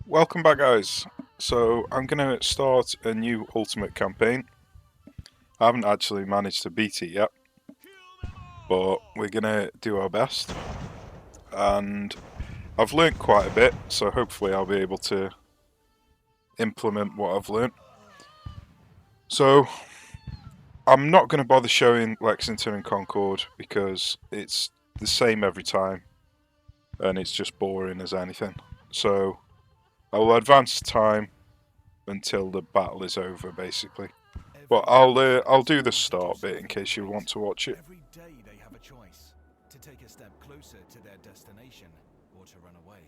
Welcome back, guys. So I'm going to start a new Ultimate campaign. I haven't actually managed to beat it yet, but we're going to do our best. And I've learnt quite a bit, so hopefully I'll be able to implement what I've learnt. So I'm not going to bother showing Lexington and Concord because it's the same every time, and it's just boring as anything. So I will advance time until the battle is over, basically. But I'll do the start bit in case you want to watch it. Every day they have a choice: to take a step closer to their destination or to run away.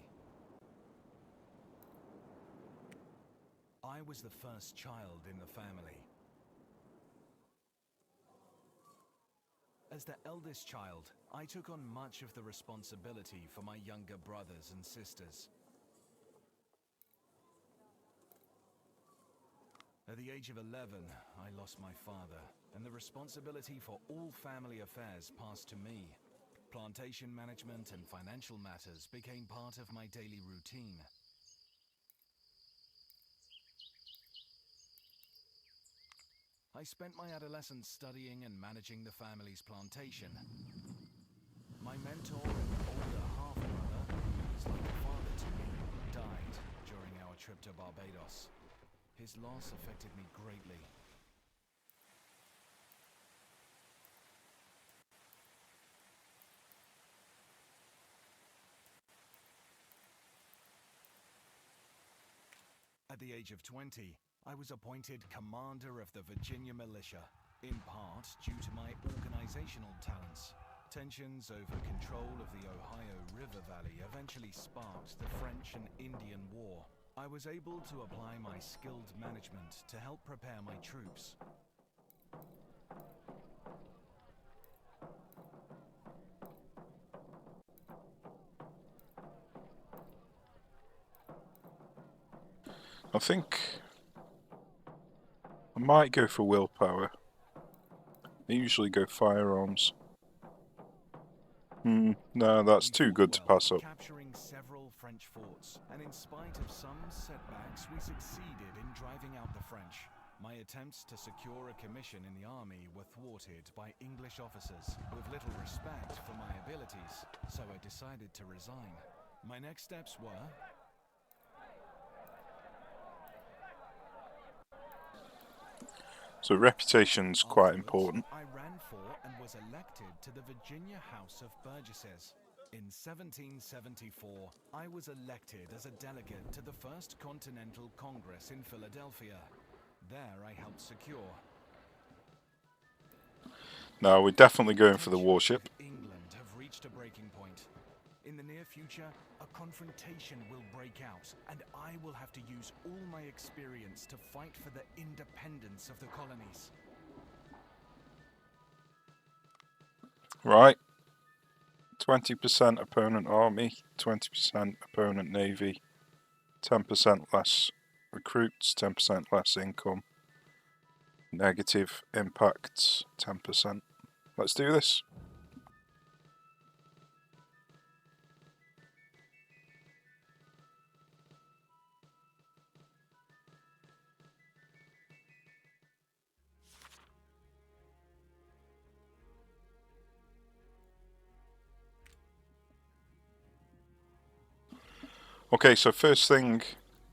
I was the first child in the family. As the eldest child, I took on much of the responsibility for my younger brothers and sisters. At the age of 11, I lost my father, and the responsibility for all family affairs passed to me. Plantation management and financial matters became part of my daily routine. I spent my adolescence studying and managing the family's plantation. My mentor and older half-brother, who was like a father to me, died during our trip to Barbados. His loss affected me greatly. At the age of 20, I was appointed commander of the Virginia militia, in part due to my organizational talents. Tensions over control of the Ohio River Valley eventually sparked the French and Indian War. I was able to apply my skilled management to help prepare my troops. I think I might go for willpower. I usually go firearms. No, that's We too fought good to well, pass up. capturing several French forts, and in spite of some setbacks, we succeeded in driving out the French. My attempts to secure a commission in the army were thwarted by English officers with little respect for my abilities, so I decided to resign. My next steps were So reputation's quite afterwards, important. I ran for and was elected to the Virginia House of Burgesses. In 1774, I was elected as a delegate to the First Continental Congress in Philadelphia. There I helped secure Now we're definitely going for the tensions with warship. England have reached a breaking point. In the near future, a confrontation will break out, and I will have to use all my experience to fight for the independence of the colonies. Right. 20% opponent army, 20% opponent navy, 10% less recruits, 10% less income, negative impacts, 10%. Let's do this. Okay, so first thing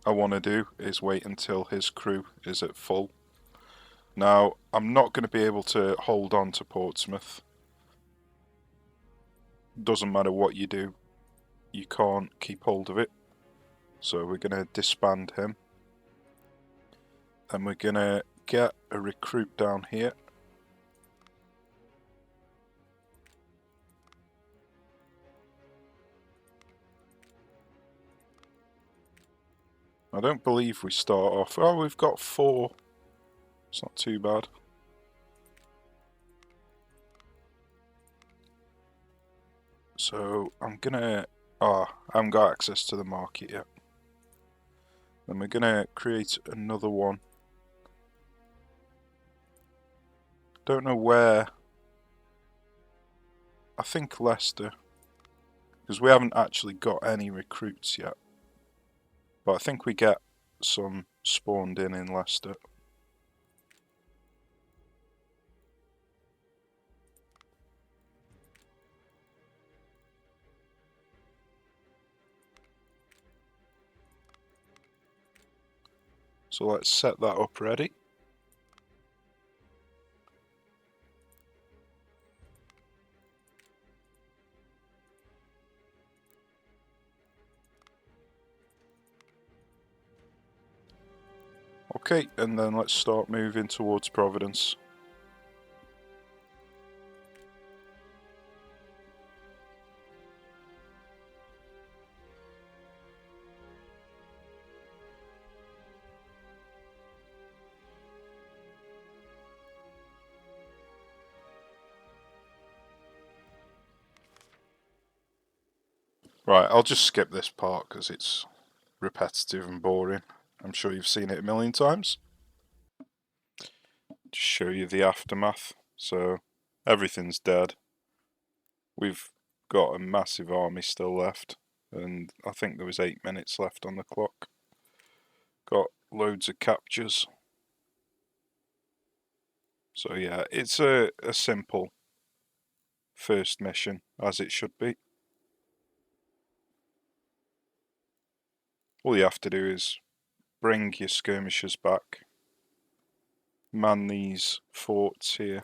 I want to do is wait until his crew is at full. Now, I'm not going to be able to hold on to Portsmouth. Doesn't matter what you do, you can't keep hold of it. So we're going to disband him. And we're going to get a recruit down here. I don't believe we start off... Oh, we've got 4. It's not too bad. So I'm gonna... I haven't got access to the market yet. Then we're gonna create another one. Don't know where. I think Leicester. Because we haven't actually got any recruits yet. But I think we get some spawned in Leicester. So let's set that up ready. Okay, and then let's start moving towards Providence. Right, I'll just skip this part because it's repetitive and boring. I'm sure you've seen it a million times. Just show you the aftermath. So everything's dead. We've got a massive army still left, and I think there was 8 minutes left on the clock. Got loads of captures. So yeah, it's a simple first mission, as it should be. All you have to do is bring your skirmishers back, man these forts here,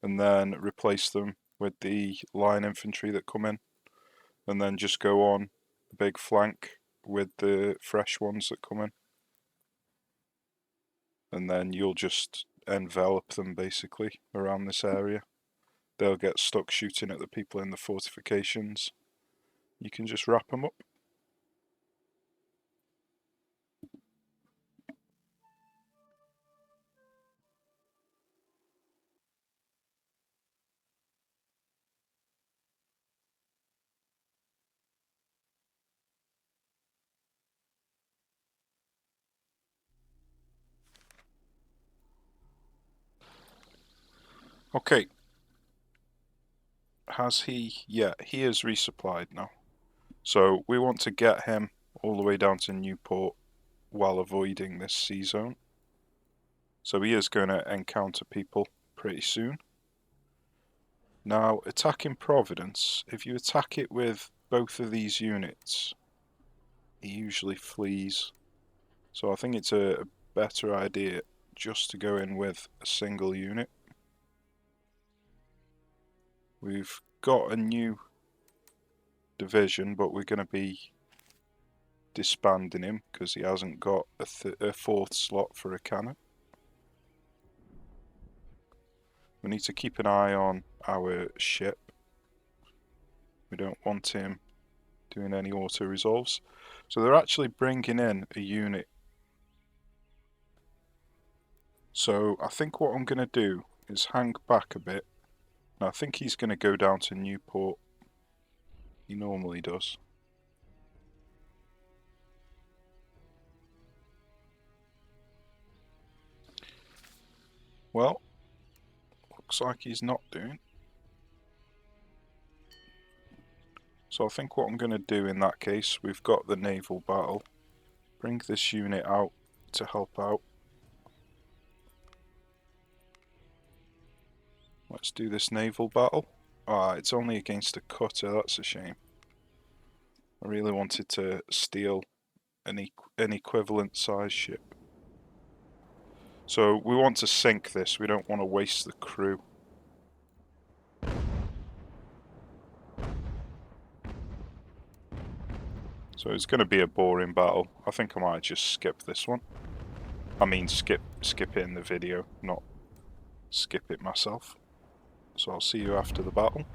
and then replace them with the line infantry that come in, and then just go on the big flank with the fresh ones that come in, and then you'll just envelop them basically around this area. They'll get stuck shooting at the people in the fortifications. You can just wrap them up. Okay. Has he? Yeah, he is resupplied now. So we want to get him all the way down to Newport while avoiding this sea zone. So he is going to encounter people pretty soon. Now, attacking Providence, if you attack it with both of these units, he usually flees. So I think it's a better idea just to go in with a single unit. We've got a new division, but we're going to be disbanding him because he hasn't got a fourth slot for a cannon. We need to keep an eye on our ship. We don't want him doing any auto resolves. So they're actually bringing in a unit. So I think what I'm going to do is hang back a bit. And I think he's going to go down to Newport. He normally does. Well, looks like he's not doing. So I think what I'm going to do in that case, we've got the naval battle. Bring this unit out to help out. Let's do this naval battle. Ah, it's only against a cutter, that's a shame. I really wanted to steal an equivalent size ship. So we want to sink this, we don't want to waste the crew. So it's going to be a boring battle. I think I might just skip this one. I mean skip it in the video, not skip it myself. So I'll see you after the battle.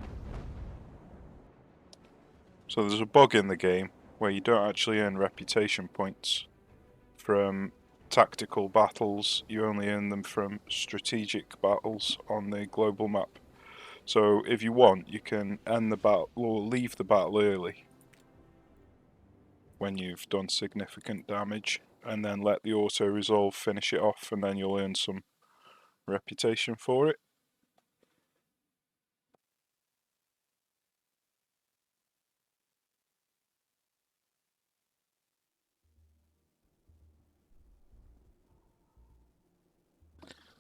So there's a bug in the game where you don't actually earn reputation points from tactical battles, you only earn them from strategic battles on the global map. So if you want, you can end the battle or leave the battle early when you've done significant damage, and then let the auto resolve finish it off, and then you'll earn some reputation for it.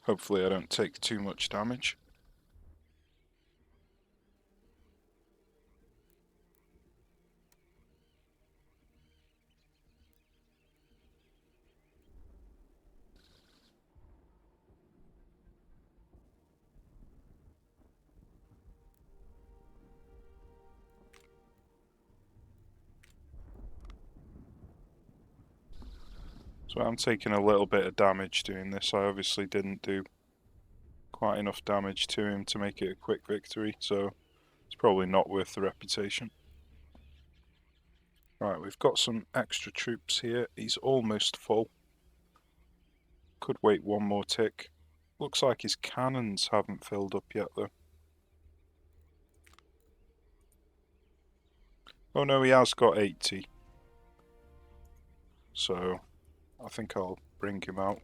Hopefully I don't take too much damage. So I'm taking a little bit of damage doing this. I obviously didn't do quite enough damage to him to make it a quick victory, so it's probably not worth the reputation. Right, we've got some extra troops here. He's almost full. Could wait one more tick. Looks like his cannons haven't filled up yet though. Oh no, he has got 80. So I think I'll bring him out.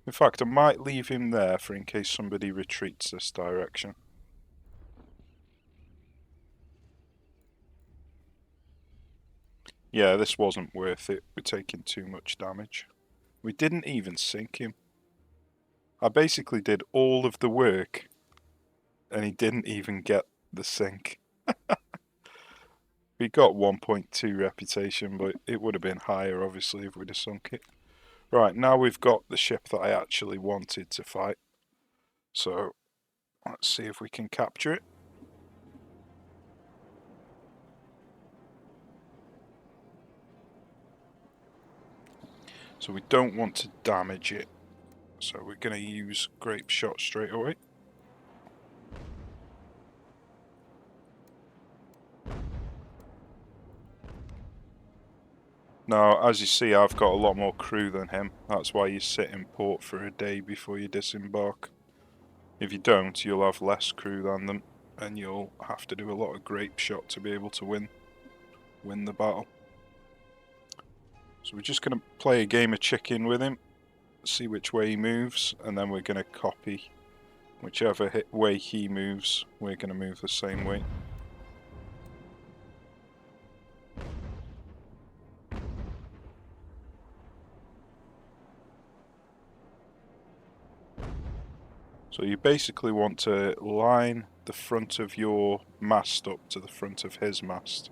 In fact, I might leave him there for in case somebody retreats this direction. Yeah, this wasn't worth it. We're taking too much damage. We didn't even sink him. I basically did all of the work and he didn't even get the sink. We got 1.2 reputation, but it would have been higher obviously if we'd have sunk it. Right, now we've got the ship that I actually wanted to fight. So let's see if we can capture it. So we don't want to damage it. So we're going to use grape shot straight away. Now, as you see, I've got a lot more crew than him. That's why you sit in port for a day before you disembark. If you don't, you'll have less crew than them, and you'll have to do a lot of grape shot to be able to win the battle. So we're just going to play a game of chicken with him, see which way he moves, and then we're going to copy whichever way he moves. We're going to move the same way. So you basically want to line the front of your mast up to the front of his mast.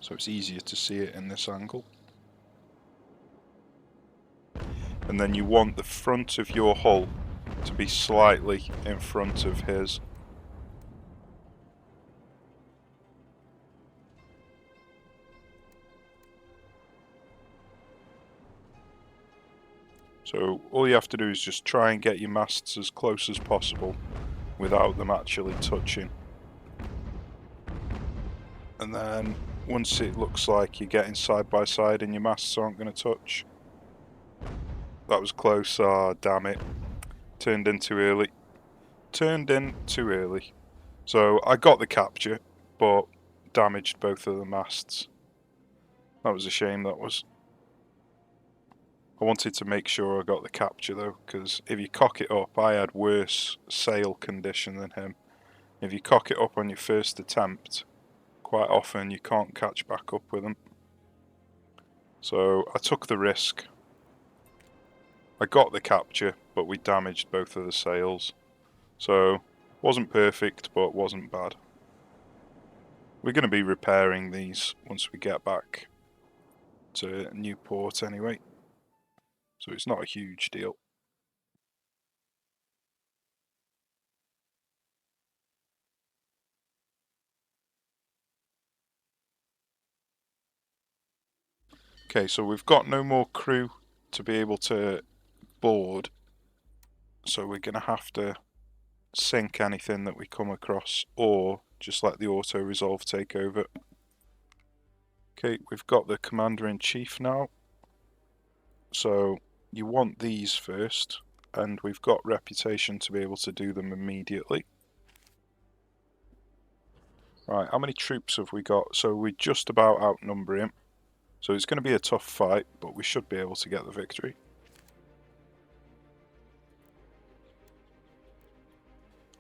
So it's easier to see it in this angle. And then you want the front of your hull to be slightly in front of his. So all you have to do is just try and get your masts as close as possible without them actually touching. And then once it looks like you're getting side by side and your masts aren't going to touch. That was close, ah, damn it. Turned in too early. Turned in too early. So I got the capture, but damaged both of the masts. That was a shame, that was. I wanted to make sure I got the capture though, because if you cock it up, I had worse sail condition than him. If you cock it up on your first attempt, quite often you can't catch back up with them. So I took the risk. I got the capture, but we damaged both of the sails. So, wasn't perfect, but wasn't bad. We're going to be repairing these once we get back to Newport anyway. So it's not a huge deal. Okay, so we've got no more crew to be able to board. So we're going to have to sink anything that we come across or just let the auto-resolve take over. Okay, we've got the Commander-in-Chief now. So you want these first, and we've got reputation to be able to do them immediately. Right, how many troops have we got? So we just about outnumber him. So it's going to be a tough fight, but we should be able to get the victory.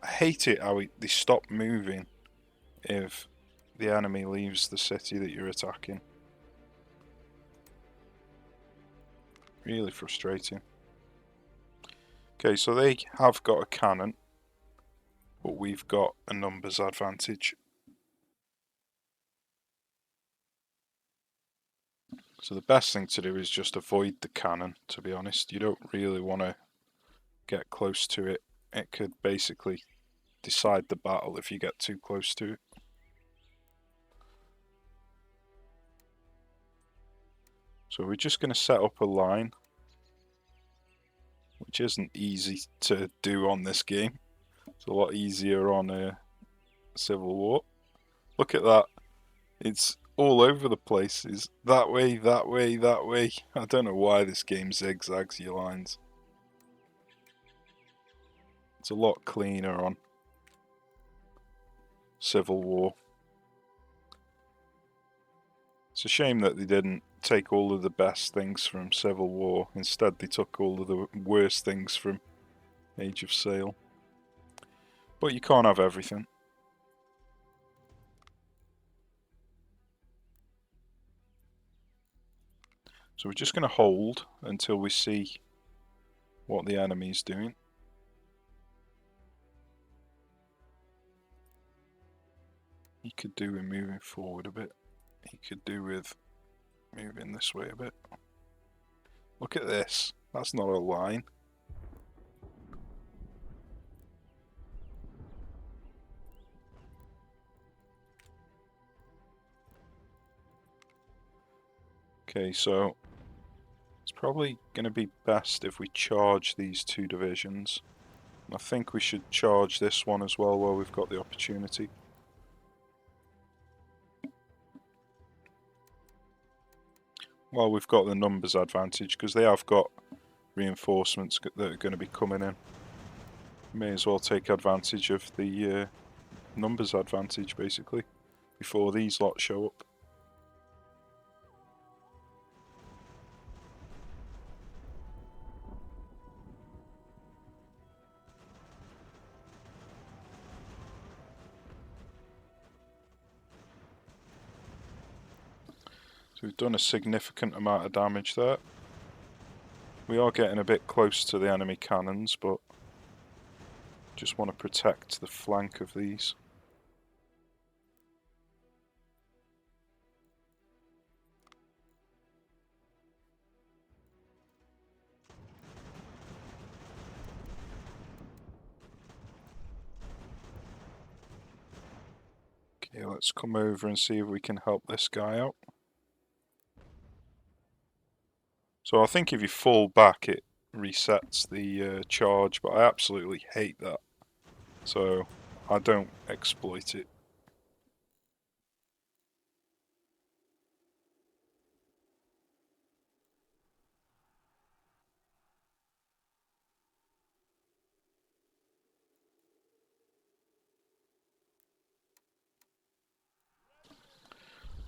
I hate it how they stop moving if the enemy leaves the city that you're attacking. Really frustrating. Okay, so they have got a cannon, but we've got a numbers advantage. So the best thing to do is just avoid the cannon, to be honest. You don't really want to get close to it. It could basically decide the battle if you get too close to it. So we're just going to set up a line, which isn't easy to do on this game. It's a lot easier on Civil War. Look at that. It's all over the place. It's that way, that way, that way. I don't know why this game zigzags your lines. It's a lot cleaner on Civil War. It's a shame that they didn't take all of the best things from Civil War. Instead, they took all of the worst things from Age of Sail. But you can't have everything. So we're just going to hold until we see what the enemy's doing. He could do with moving forward a bit. He could do with moving this way a bit. Look at this. That's not a line. Okay, so it's probably going to be best if we charge these two divisions. I think we should charge this one as well while we've got the opportunity. Well, we've got the numbers advantage because they have got reinforcements that are going to be coming in. May as well take advantage of the numbers advantage basically before these lot show up. So we've done a significant amount of damage there. We are getting a bit close to the enemy cannons, but just want to protect the flank of these. Okay, let's come over and see if we can help this guy out. So I think if you fall back it resets the charge, but I absolutely hate that. So I don't exploit it.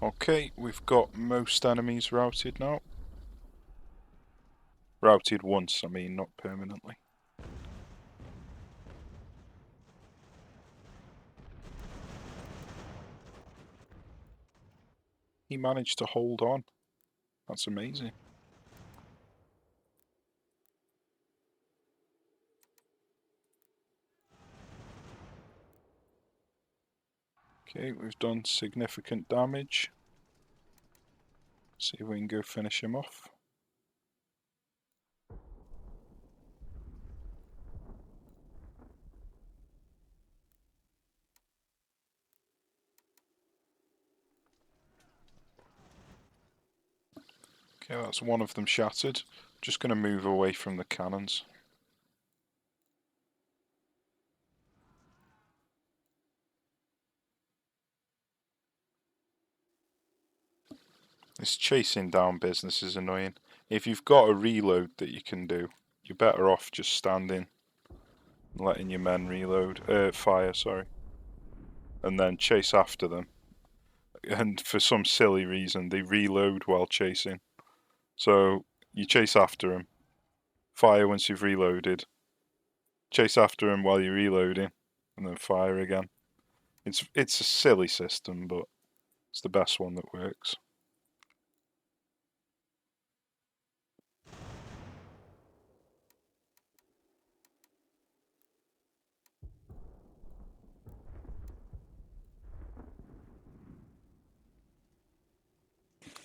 Okay, we've got most enemies routed now. Routed once, I mean, not permanently. He managed to hold on. That's amazing. Okay, we've done significant damage. See if we can go finish him off. Okay, that's one of them shattered. Just going to move away from the cannons. This chasing down business is annoying. If you've got a reload that you can do, you're better off just standing and letting your men fire, sorry. And then chase after them. And for some silly reason, they reload while chasing. So you chase after them, fire once you've reloaded, chase after them while you're reloading, and then fire again. It's a silly system, but it's the best one that works.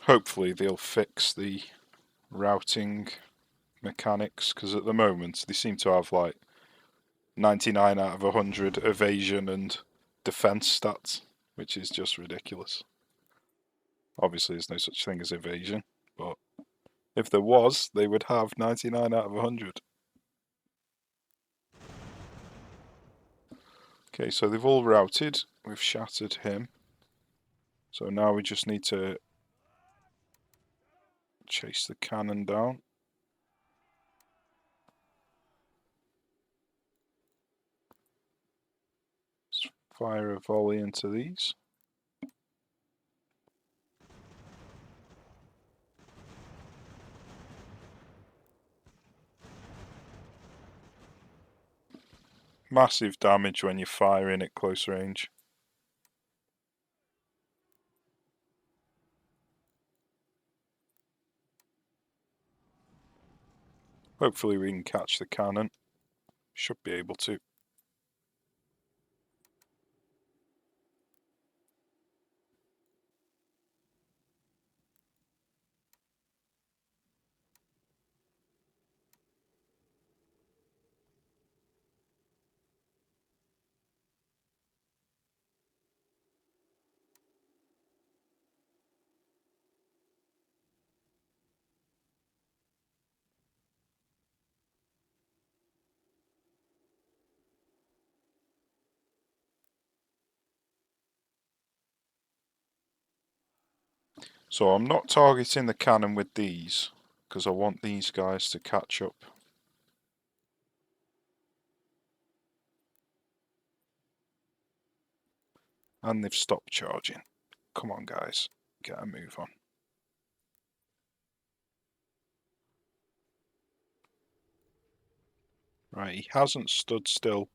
Hopefully they'll fix the routing mechanics, because at the moment they seem to have like 99 out of 100 evasion and defense stats, which is just ridiculous. Obviously there's no such thing as evasion, but if there was, they would have 99 out of 100. Okay, so they've all routed. We've shattered him. So now we just need to chase the cannon down. Let's fire a volley into these. Massive damage when you're firing at close range. Hopefully we can catch the cannon. Should be able to. So I'm not targeting the cannon with these, because I want these guys to catch up. And they've stopped charging. Come on guys, get a move on. Right, he hasn't stood still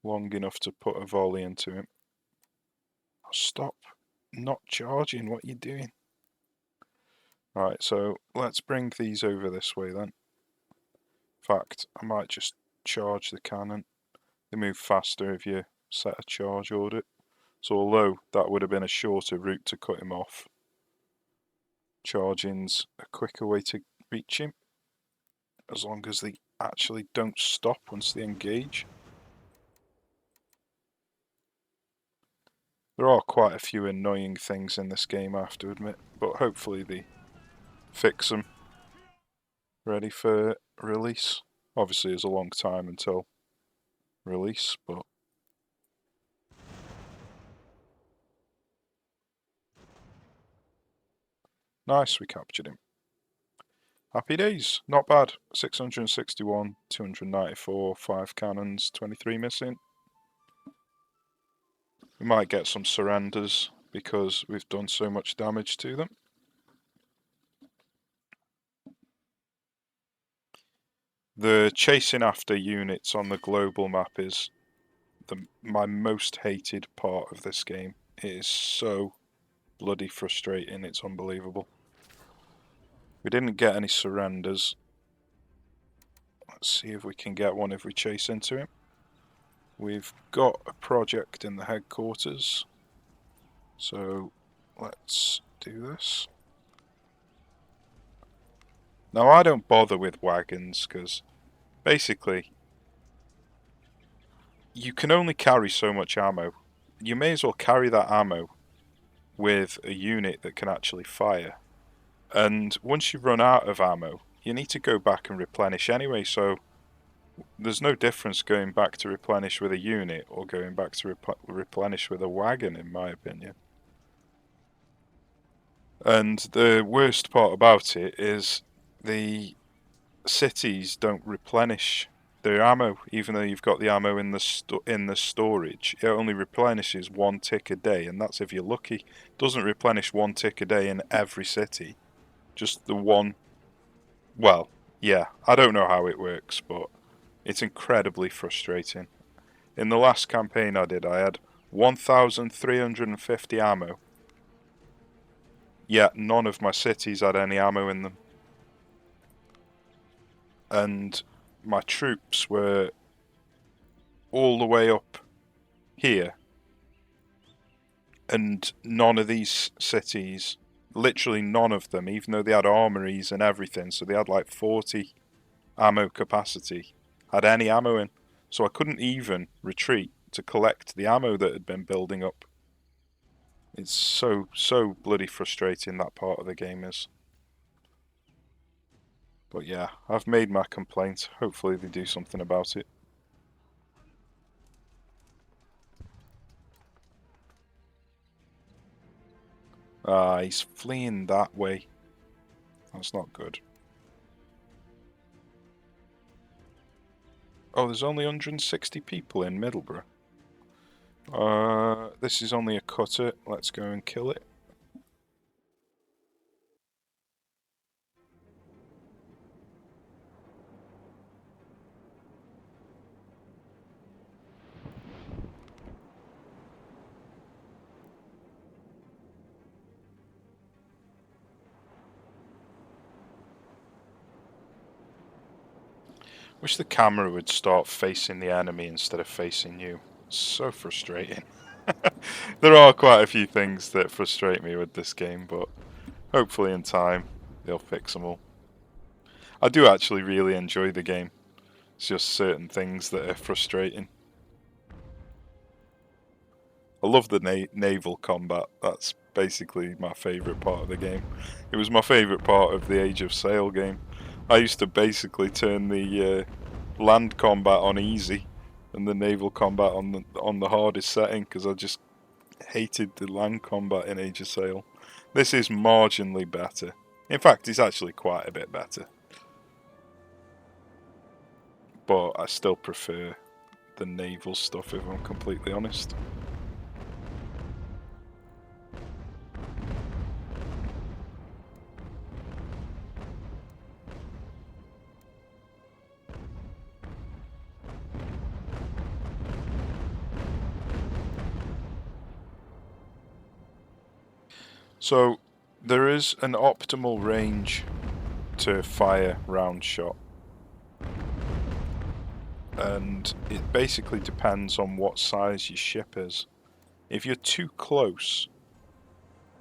long enough to put a volley into him. Oh, stop not charging, what are you doing? Right, so let's bring these over this way then. In fact, I might just charge the cannon. They move faster if you set a charge order. So although that would have been a shorter route to cut him off, charging's a quicker way to reach him, as long as they actually don't stop once they engage. There are quite a few annoying things in this game, I have to admit, but hopefully they fix them. Ready for release. Obviously there's a long time until release, but nice, we captured him. Happy days, not bad. 661, 294, 5 cannons, 23 missing. We might get some surrenders because we've done so much damage to them. The chasing after units on the global map is my most hated part of this game. It is so bloody frustrating, it's unbelievable. We didn't get any surrenders. Let's see if we can get one if we chase into him. We've got a project in the headquarters, so let's do this. Now I don't bother with wagons because basically you can only carry so much ammo. You may as well carry that ammo with a unit that can actually fire. And once you run out of ammo, you need to go back and replenish anyway, so there's no difference going back to replenish with a unit or going back to replenish with a wagon, in my opinion. And the worst part about it is the cities don't replenish their ammo, even though you've got the ammo in the storage. It only replenishes 1 tick a day, and that's if you're lucky. It doesn't replenish 1 tick a day in every city. Just the one. Well, yeah, I don't know how it works, but it's incredibly frustrating. In the last campaign I did, I had 1,350 ammo. Yet none of my cities had any ammo in them. And my troops were all the way up here. And none of these cities literally none of them, even though they had armories and everything, so they had like 40 ammo capacity, had any ammo in. So I couldn't even retreat to collect the ammo that had been building up. It's so bloody frustrating, that part of the game is. But yeah, I've made my complaint. Hopefully they do something about it. Ah, he's fleeing that way. That's not good. Oh, there's only 160 people in Middlesbrough. This is only a cutter. Let's go and kill it. Wish the camera would start facing the enemy instead of facing you. It's so frustrating. There are quite a few things that frustrate me with this game, but hopefully in time they'll fix them all. I do actually really enjoy the game. It's just certain things that are frustrating. I love the naval combat. That's basically my favourite part of the game. It was my favourite part of the Age of Sail game. I used to basically turn the land combat on easy and the naval combat on the hardest setting because I just hated the land combat in Age of Sail. This is marginally better. In fact, it's actually quite a bit better. But I still prefer the naval stuff, if I'm completely honest. So, there is an optimal range to fire round shot. And it basically depends on what size your ship is. If you're too close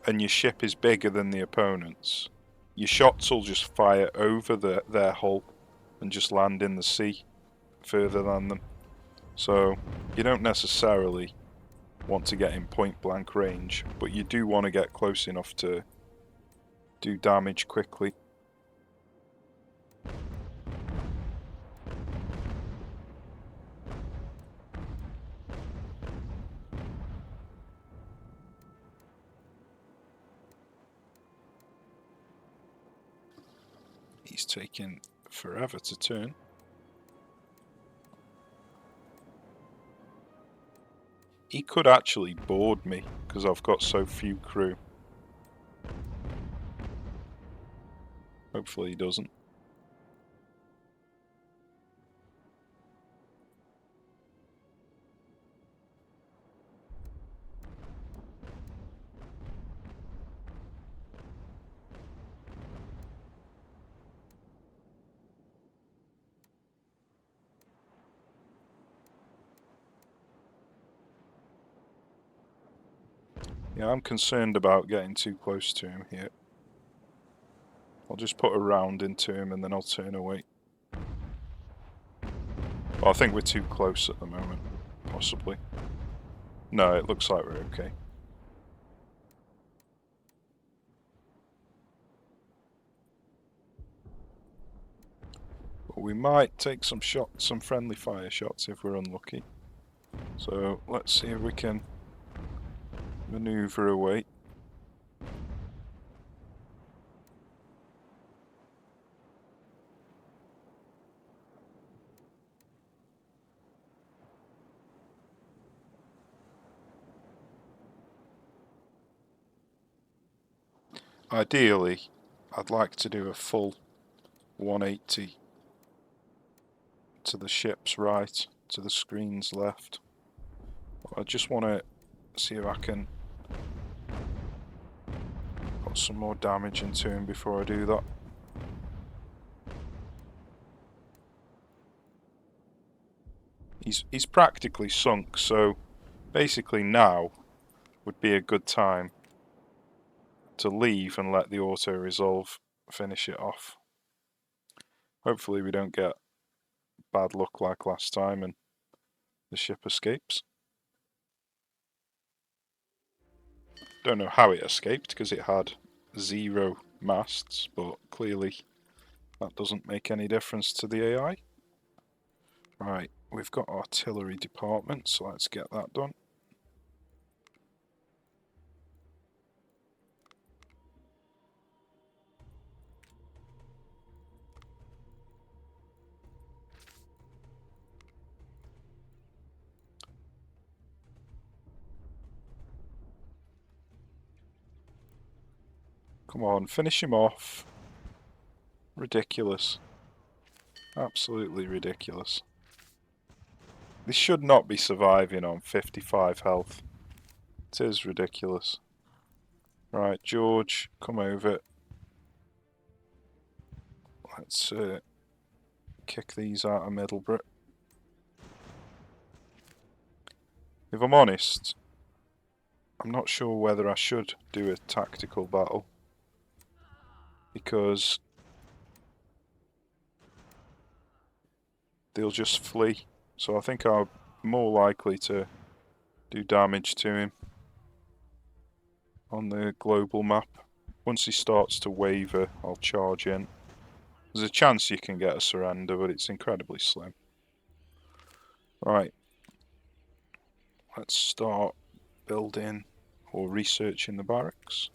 and your ship is bigger than the opponent's, your shots will just fire over their hull and just land in the sea further than them. So you don't necessarily want to get in point blank range, but you do want to get close enough to do damage quickly. He's taking forever to turn. He could actually board me because I've got so few crew. Hopefully he doesn't. Yeah, I'm concerned about getting too close to him here. I'll just put a round into him and then I'll turn away. Well, I think we're too close at the moment, possibly. No, it looks like we're okay. But we might take some shots, some friendly fire shots if we're unlucky. So let's see if we can maneuver away. Ideally, I'd like to do a full 180 to the ship's right, to the screen's left. But I just want to see if I can put some more damage into him before I do that. He's practically sunk, so basically now would be a good time to leave and let the auto-resolve finish it off. Hopefully we don't get bad luck like last time and the ship escapes. Don't know how it escaped because it had 0 masts, but clearly that doesn't make any difference to the AI. Right, we've got artillery department, so let's get that done. Come on, finish him off. Ridiculous. Absolutely ridiculous. This should not be surviving on 55 health. It is ridiculous. Right, George, come over. Let's kick these out of Middlesbrough. If I'm honest, I'm not sure whether I should do a tactical battle, because they'll just flee. So I think I'm more likely to do damage to him on the global map. Once he starts to waver, I'll charge in. There's a chance you can get a surrender, but it's incredibly slim. Right. Let's start building or researching the barracks.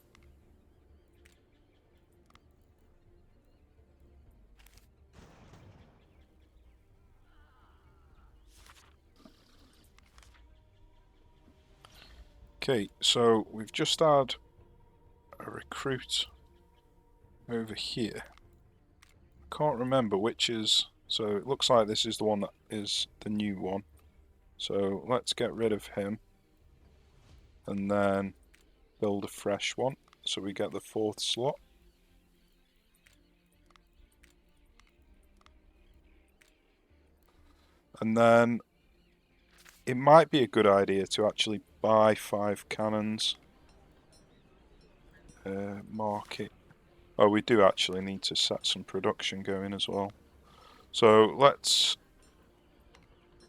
Okay, so we've just had a recruit over here. I can't remember which is, so it looks like this is the one that is the new one. So let's get rid of him and then build a fresh one so we get the 4th slot. And then it might be a good idea to actually buy 5 cannons. Market. Oh, we do actually need to set some production going as well. So let's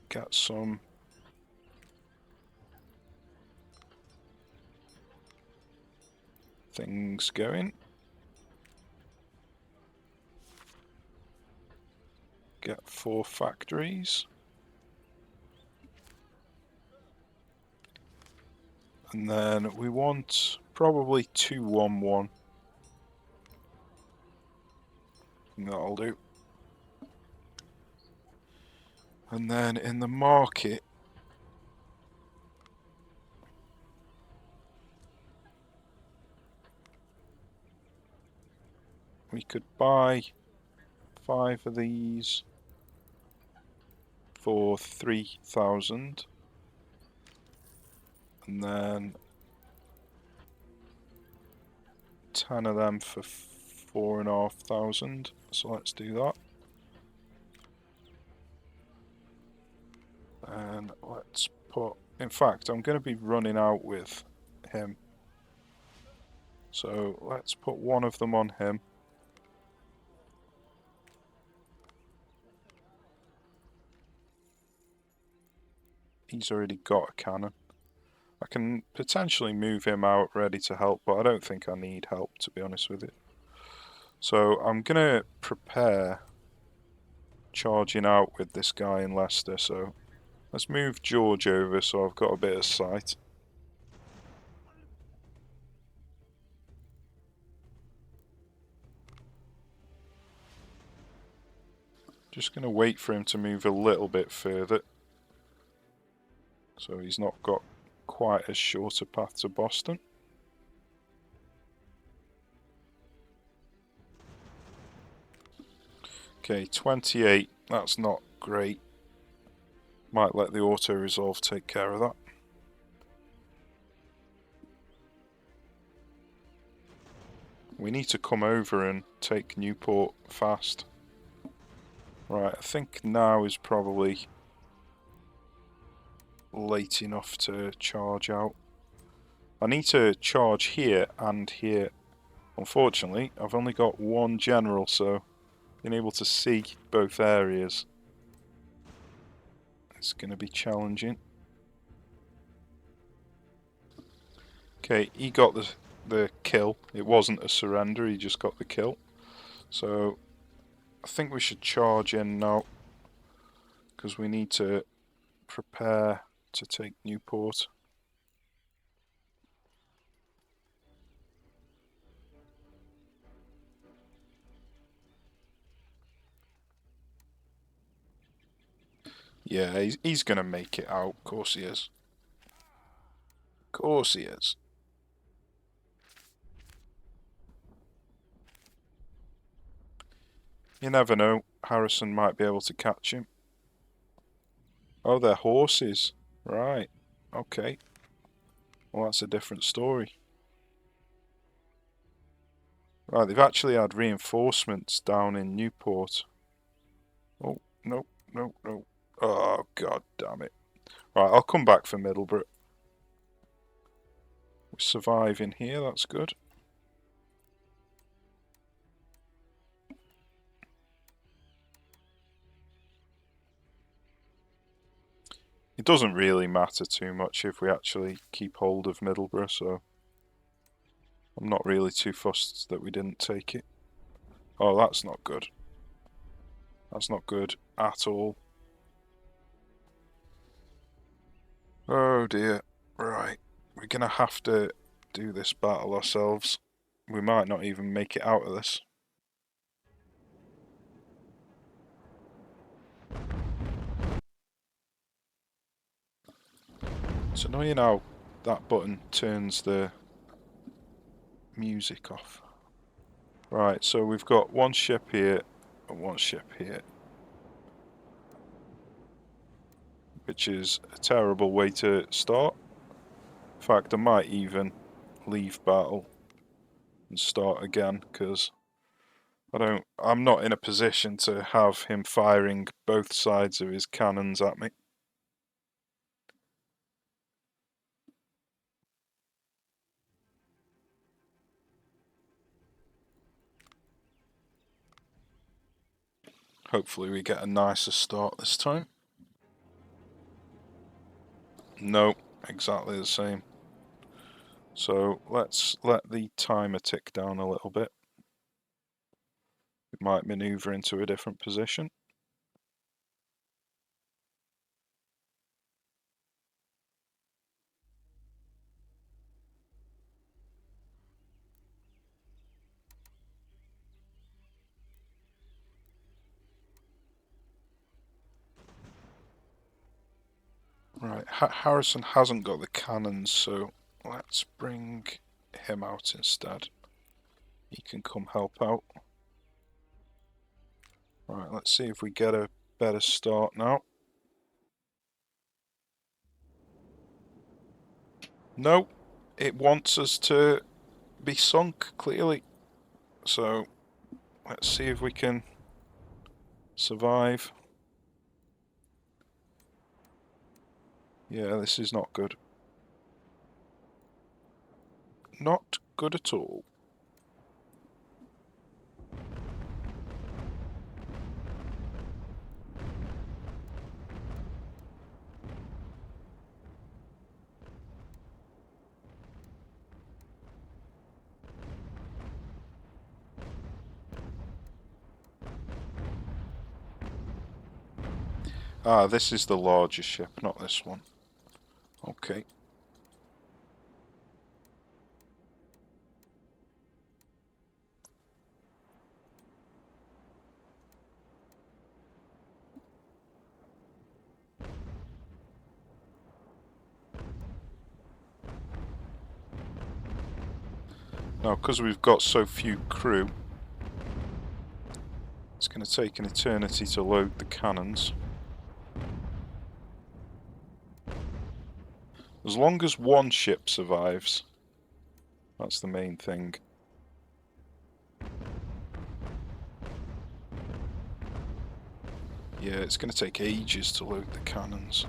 get some things going. Get 4 factories. And then we want probably 2-1-1. That'll do. And then in the market, we could buy 5 of these for 3,000. And then 10 of them for 4,500. So let's do that. And let's put, in fact, I'm going to be running out with him. So let's put 1 of them on him. He's already got a cannon. I can potentially move him out ready to help, but I don't think I need help, to be honest with it. So I'm going to prepare charging out with this guy in Leicester. So let's move George over so I've got a bit of sight. Just going to wait for him to move a little bit further, so he's not got quite as short a path to Boston. Okay, 28, that's not great. Might let the auto-resolve take care of that. We need to come over and take Newport fast. Right, I think now is probably late enough to charge out. I need to charge here and here Unfortunately, I've only got one general, so being able to see both areas is going to be challenging. Okay, he got the kill. It wasn't a surrender, he just got the kill. So I think we should charge in now, because we need to prepare to take Newport. Yeah, he's going to make it out. Of course he is. Of course he is. You never know. Harrison might be able to catch him. Oh, they're horses. Right. Okay. Well, that's a different story. Right, they've actually had reinforcements down in Newport. Oh, no, no, no. Oh, god damn it. Right, I'll come back for Middleborough. We survive in here, that's good. It doesn't really matter too much if we actually keep hold of Middleborough, so I'm not really too fussed that we didn't take it. Oh, that's not good. That's not good at all. Oh dear. Right. We're gonna have to do this battle ourselves. We might not even make it out of this. It's annoying how that button turns the music off. Right, so we've got one ship here and one ship here, which is a terrible way to start. In fact, I might even leave battle and start again, because I'm not in a position to have him firing both sides of his cannons at me. Hopefully we get a nicer start this time. No, exactly the same. So let's let the timer tick down a little bit. We might maneuver into a different position. Right, Harrison hasn't got the cannons, so let's bring him out instead. He can come help out. Right, let's see if we get a better start now. No, it wants us to be sunk, clearly. So, let's see if we can survive. Yeah, this is not good. Not good at all. Ah, this is the larger ship, not this one. Okay. Now, because we've got so few crew, it's going to take an eternity to load the cannons. As long as one ship survives, that's the main thing. Yeah, it's going to take ages to load the cannons.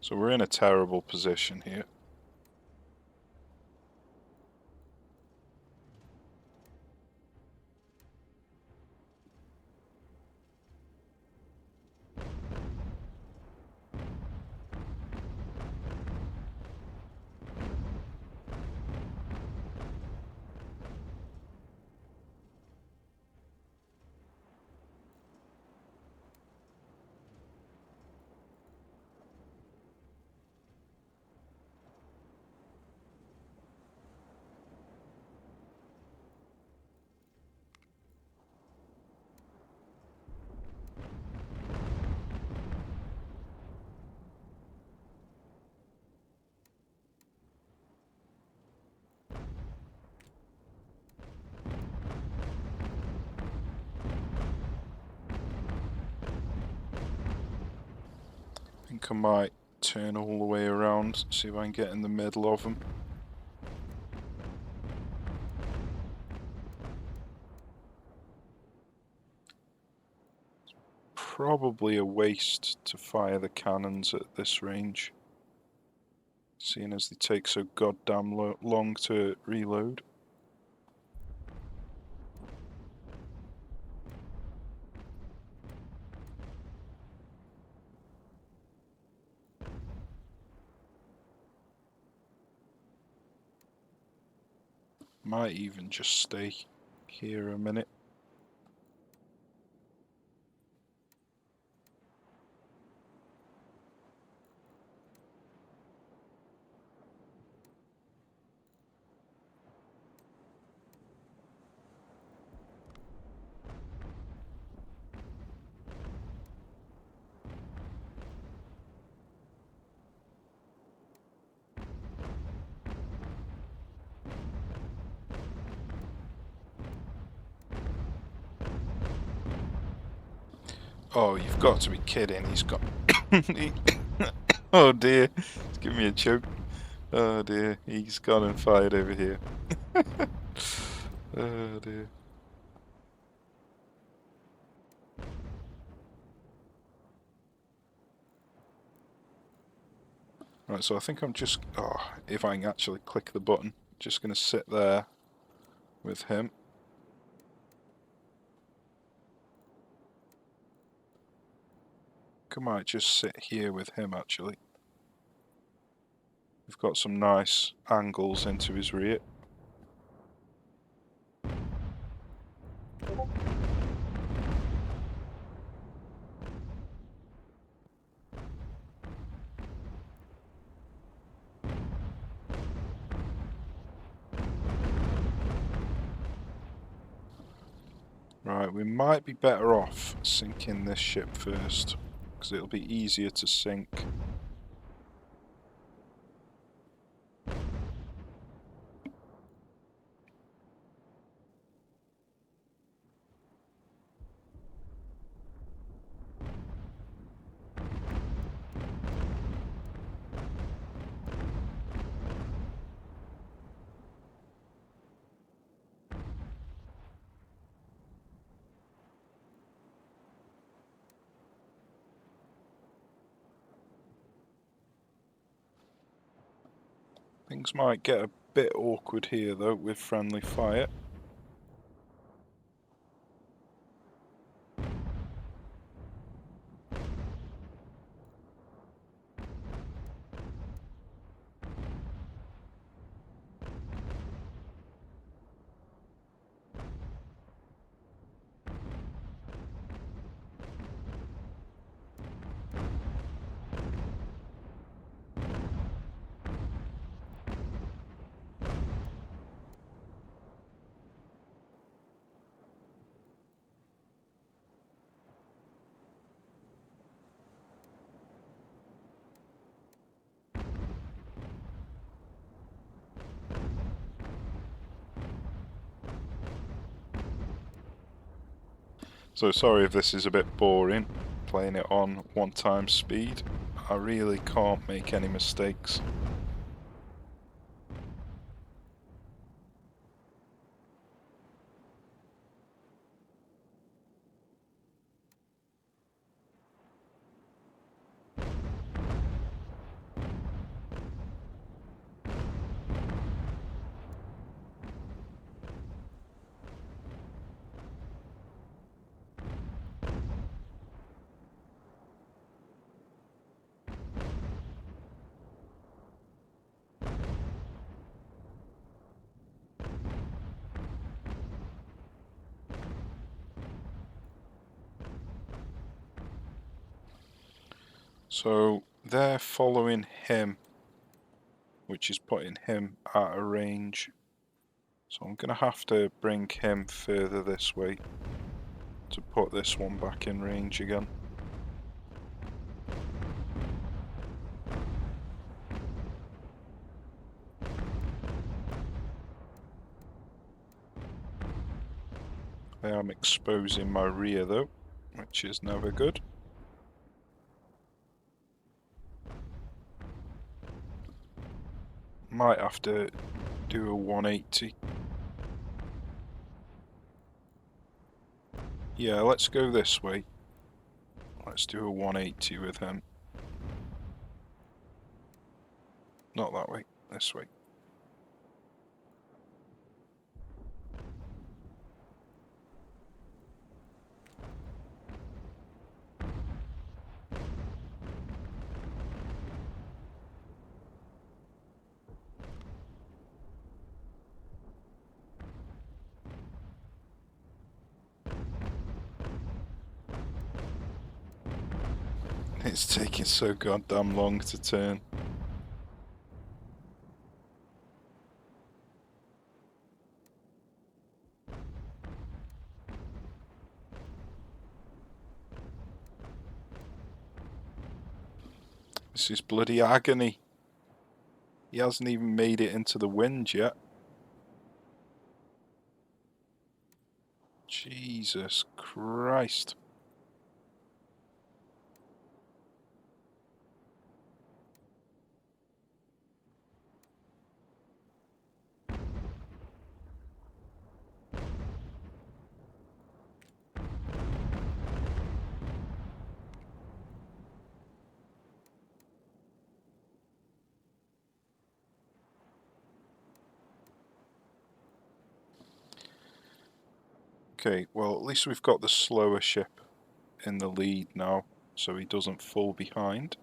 So we're in a terrible position here. I think I might turn all the way around, see if I can get in the middle of them. Probably a waste to fire the cannons at this range, seeing as they take so goddamn long to reload. Might even just stay here a minute. Oh, you've got to be kidding, he's got... Oh dear, it's giving me a choke. Oh dear, he's gone and fired over here. Oh dear. Right, so I think I'm just... Oh, if I can actually click the button, just going to sit there with him. I might just sit here with him actually. We've got some nice angles into his rear. Right, we might be better off sinking this ship first, because it'll be easier to sink. Things might get a bit awkward here though with friendly fire. So sorry if this is a bit boring, playing it on 1x speed. I really can't make any mistakes. So they're following him, which is putting him at a range. So I'm going to have to bring him further this way to put this one back in range again. I am exposing my rear though, which is never good. Might have to do a 180. Yeah, let's go this way. Let's do a 180 with him. Not that way, this way. It's taking so goddamn long to turn. This is bloody agony. He hasn't even made it into the wind yet. Jesus Christ. Okay, well at least we've got the slower ship in the lead now, so he doesn't fall behind.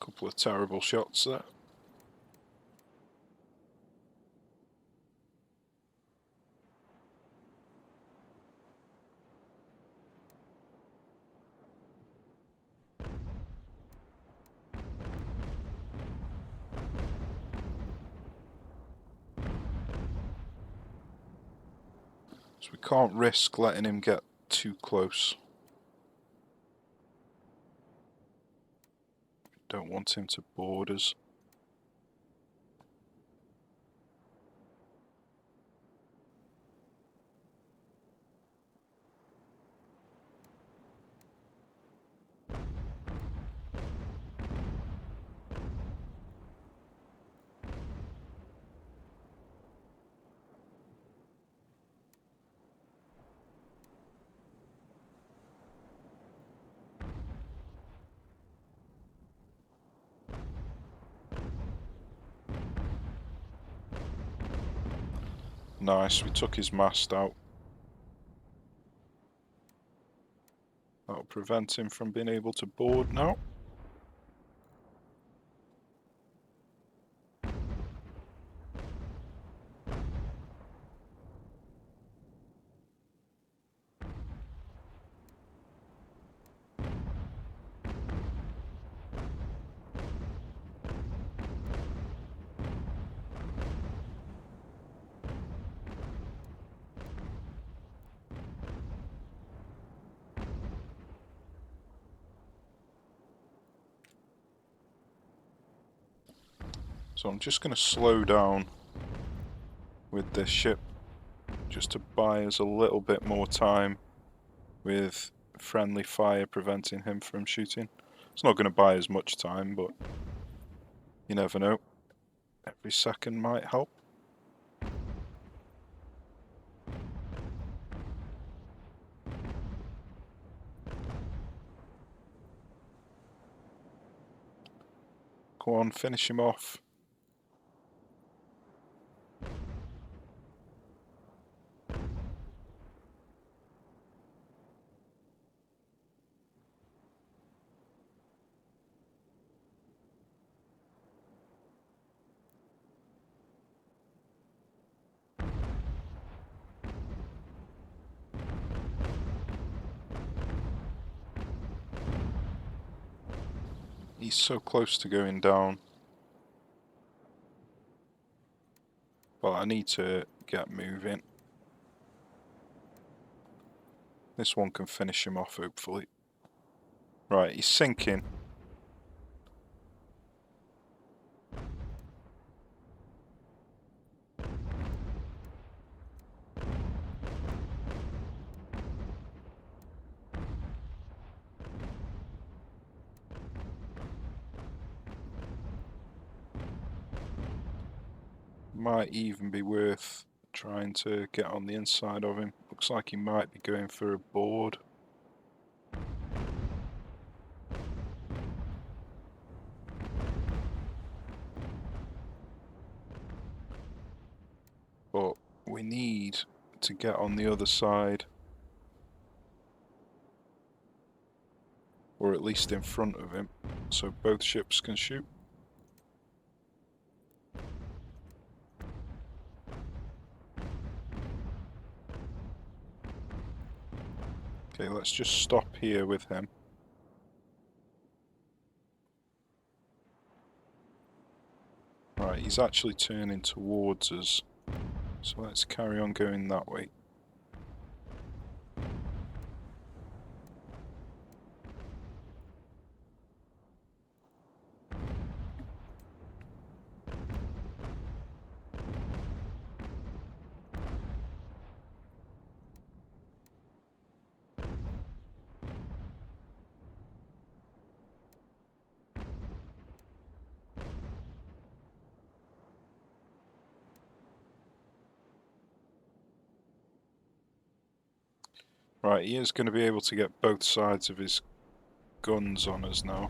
Couple of terrible shots there. So we can't risk letting him get too close. Don't want him to board us. Nice, we took his mast out. That'll prevent him from being able to board now. So I'm just going to slow down with this ship just to buy us a little bit more time with friendly fire preventing him from shooting. It's not going to buy as much time, but you never know. Every second might help. Go on, finish him off. He's so close to going down. Well, I need to get moving. This one can finish him off, hopefully. Right, he's sinking. Might even be worth trying to get on the inside of him. Looks like he might be going for a board. But we need to get on the other side. Or at least in front of him, so both ships can shoot. Okay, let's just stop here with him. Right, he's actually turning towards us, so let's carry on going that way. Right, he is going to be able to get both sides of his guns on us now.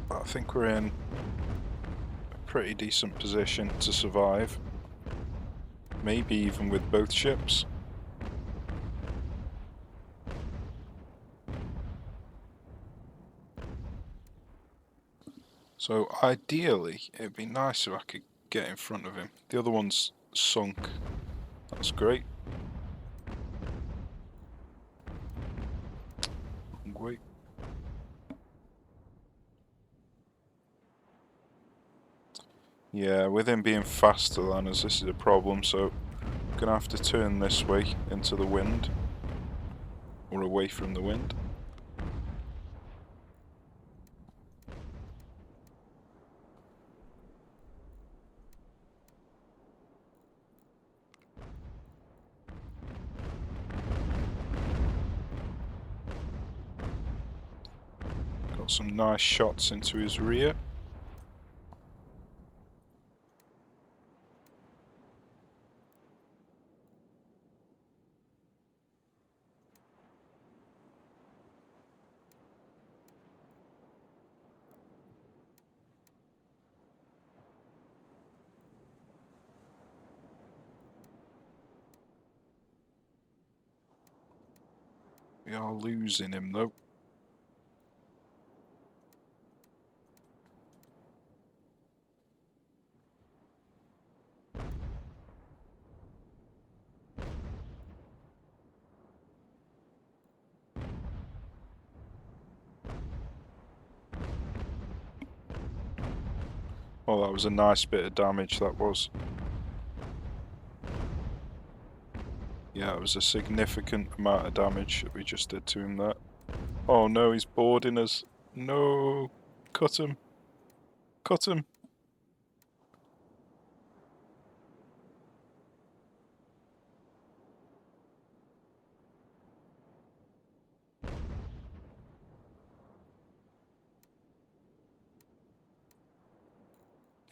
I think we're in a pretty decent position to survive. Maybe even with both ships. So ideally, it'd be nice if I could get in front of him. The other one's sunk. That's great. Wait. Yeah, with him being faster than us, this is a problem, so I'm gonna have to turn this way into the wind. Or away from the wind. Got some nice shots into his rear. We are losing him though. Oh, that was a nice bit of damage, that was. Yeah, it was a significant amount of damage that we just did to him there. Oh no, he's boarding us. No! Cut him! Cut him!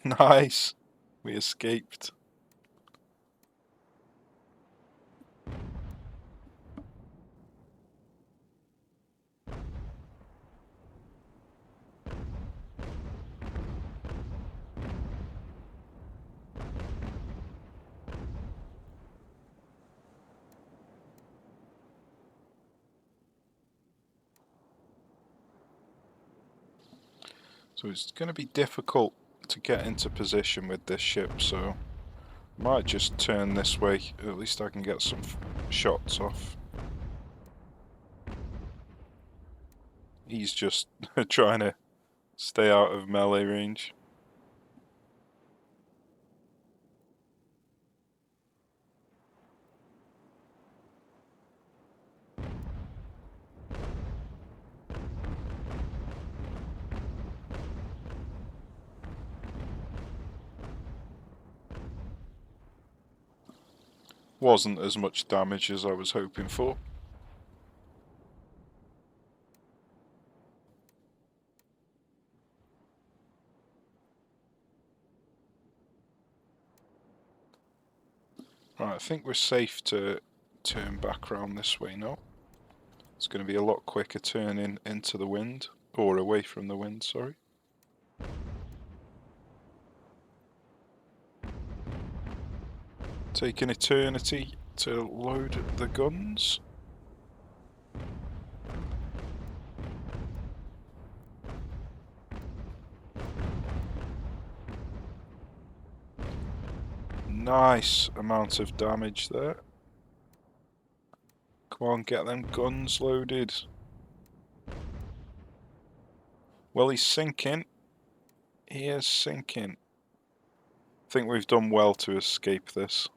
Nice! We escaped. So it's going to be difficult to get into position with this ship, so I might just turn this way. At least I can get some shots off. He's just trying to stay out of melee range. Wasn't as much damage as I was hoping for. Right, I think we're safe to turn back around this way now. It's going to be a lot quicker turning into the wind, or away from the wind, sorry. Take an eternity to load the guns. Nice amount of damage there. Come on, get them guns loaded. Well, he's sinking. He is sinking. I think we've done well to escape this.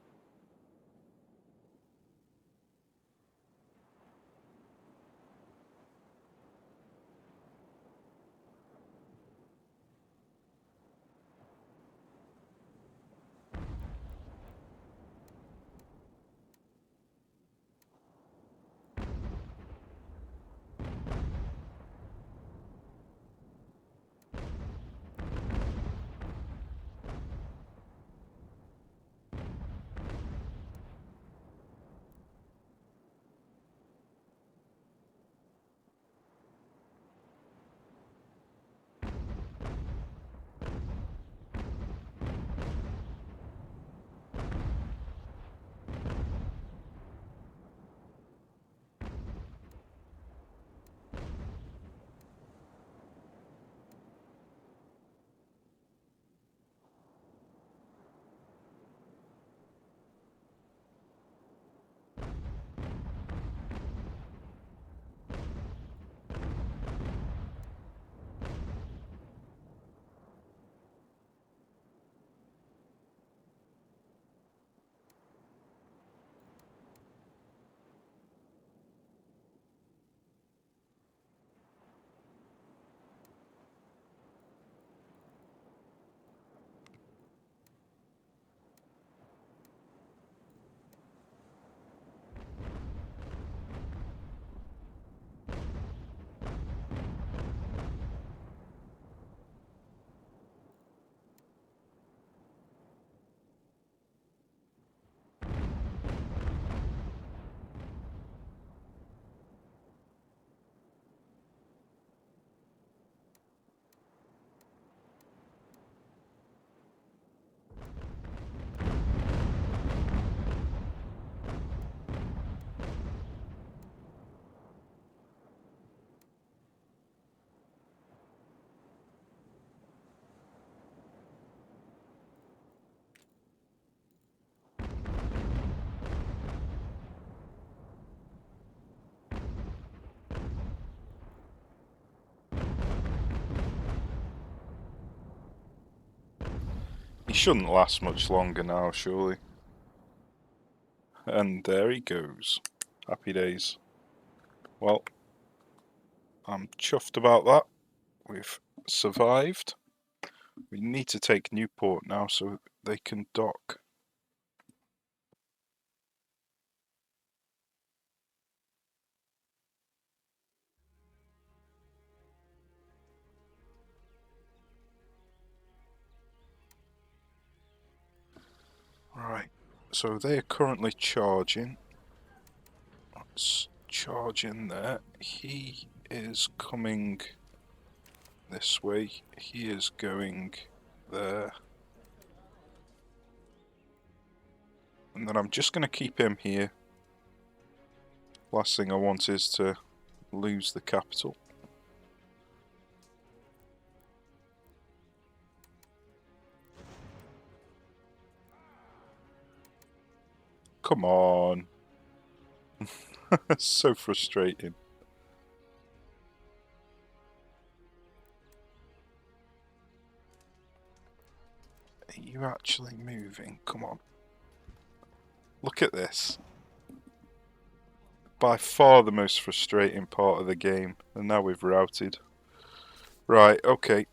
He shouldn't last much longer now, surely. And there he goes. Happy days. Well, I'm chuffed about that. We've survived. We need to take Newport now so they can dock. Right, so they're currently charging. Let's charge in there. He is coming this way. He is going there. And then I'm just going to keep him here. Last thing I want is to lose the capital. Come on. So frustrating. Are you actually moving? Come on. Look at this. By far the most frustrating part of the game, and now we've routed. Right, okay.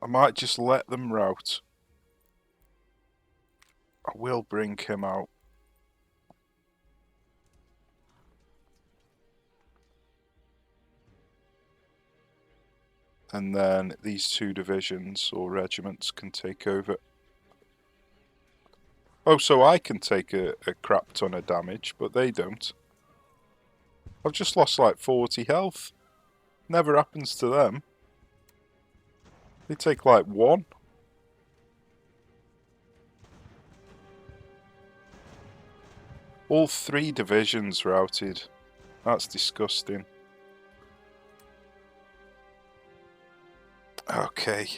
I might just let them rout. I will bring him out. And then these two divisions or regiments can take over. Oh, so I can take a crap ton of damage, but they don't. I've just lost like 40 health. Never happens to them. They take like 1. All 3 divisions routed. That's disgusting. Okay.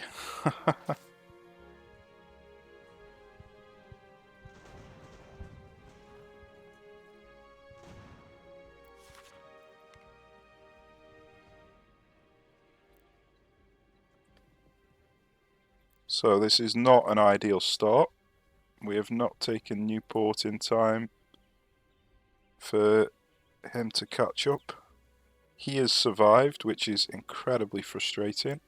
So this is not an ideal start. We have not taken Newport in time for him to catch up. He has survived, which is incredibly frustrating.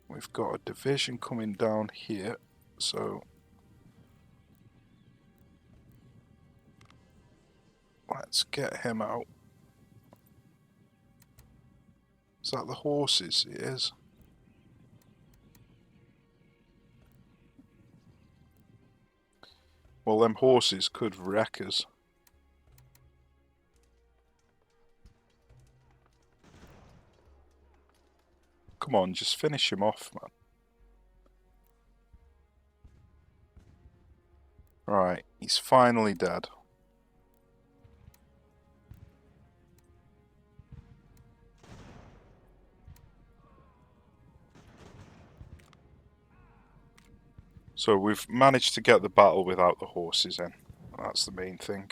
We've got a division coming down here, so let's get him out. Is that the horses? It is. Well, them horses could wreck us. Come on, just finish him off, man. Right, he's finally dead. So we've managed to get the battle without the horses in. That's the main thing.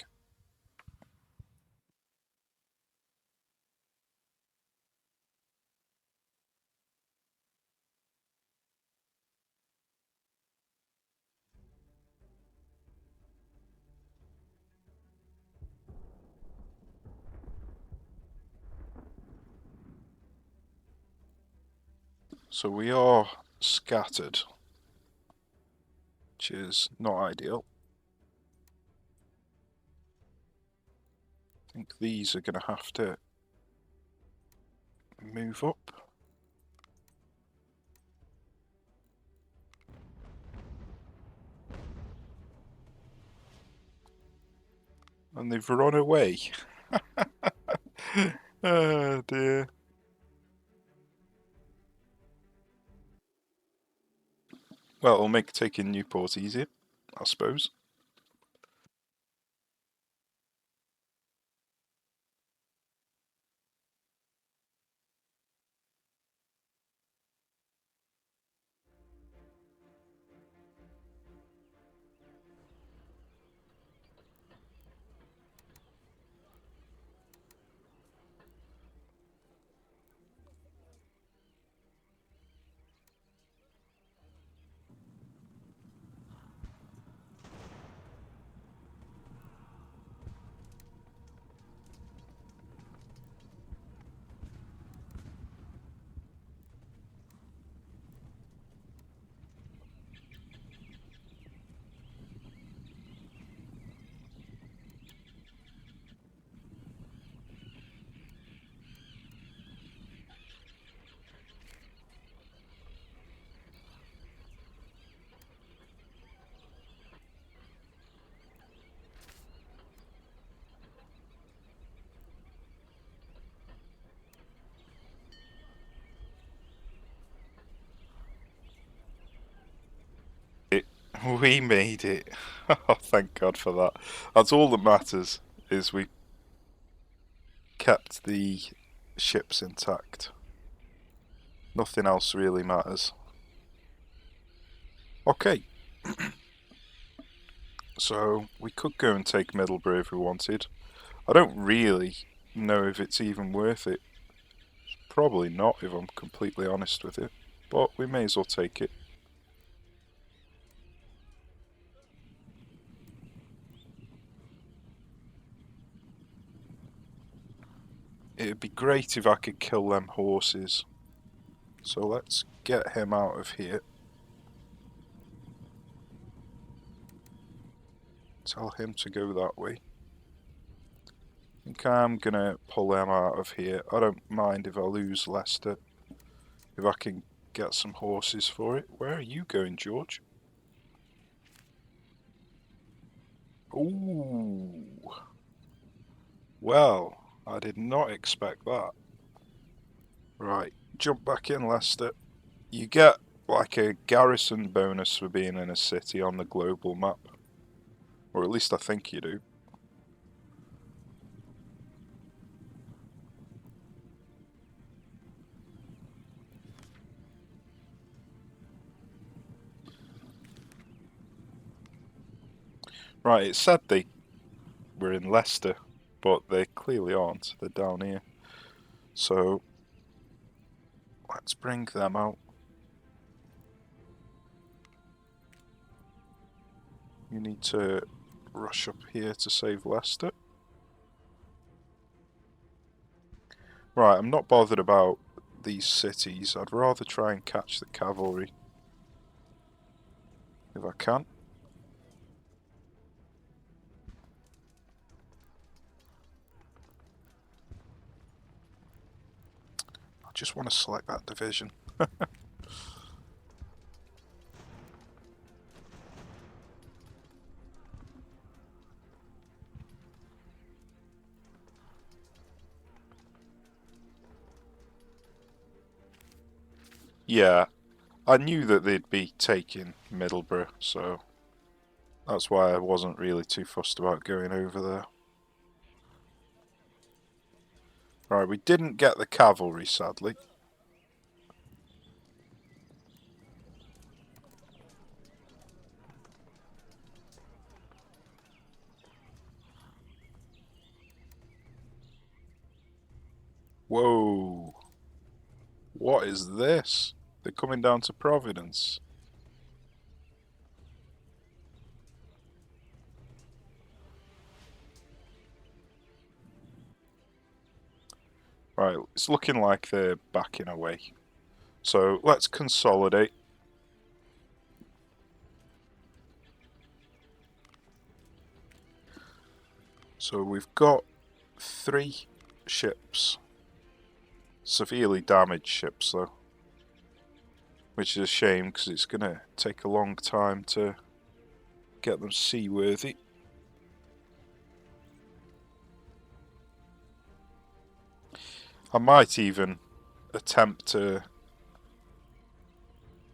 So we are scattered, which is not ideal. I think these are going to have to move up. And they've run away. Oh dear. Well, it'll make taking Newport easier, I suppose. We made it. Oh, thank God for that. That's all that matters, is we kept the ships intact. Nothing else really matters. Okay. So, we could go and take Middlebury if we wanted. I don't really know if it's even worth it. It's Probably not, if I'm completely honest with you. But we may as well take it. It'd be great if I could kill them horses. So let's get him out of here. Tell him to go that way. I think I'm gonna pull them out of here. I don't mind if I lose Leicester, if I can get some horses for it. Where are you going, George? Ooh. Well, I did not expect that. Right, jump back in, Leicester. You get like a garrison bonus for being in a city on the global map. Or at least I think you do. Right, it said they were in Leicester, but they clearly aren't. They're down here. So, let's bring them out. You need to rush up here to save Leicester. Right, I'm not bothered about these cities. I'd rather try and catch the cavalry. If I can. I just want to select that division. Yeah, I knew that they'd be taking Middlesbrough, so that's why I wasn't really too fussed about going over there. Right, we didn't get the cavalry, sadly. Whoa. What is this? They're coming down to Providence. Right, it's looking like they're backing away. So let's consolidate. So we've got 3 ships. Severely damaged ships though. Which is a shame because it's going to take a long time to get them seaworthy. I might even attempt to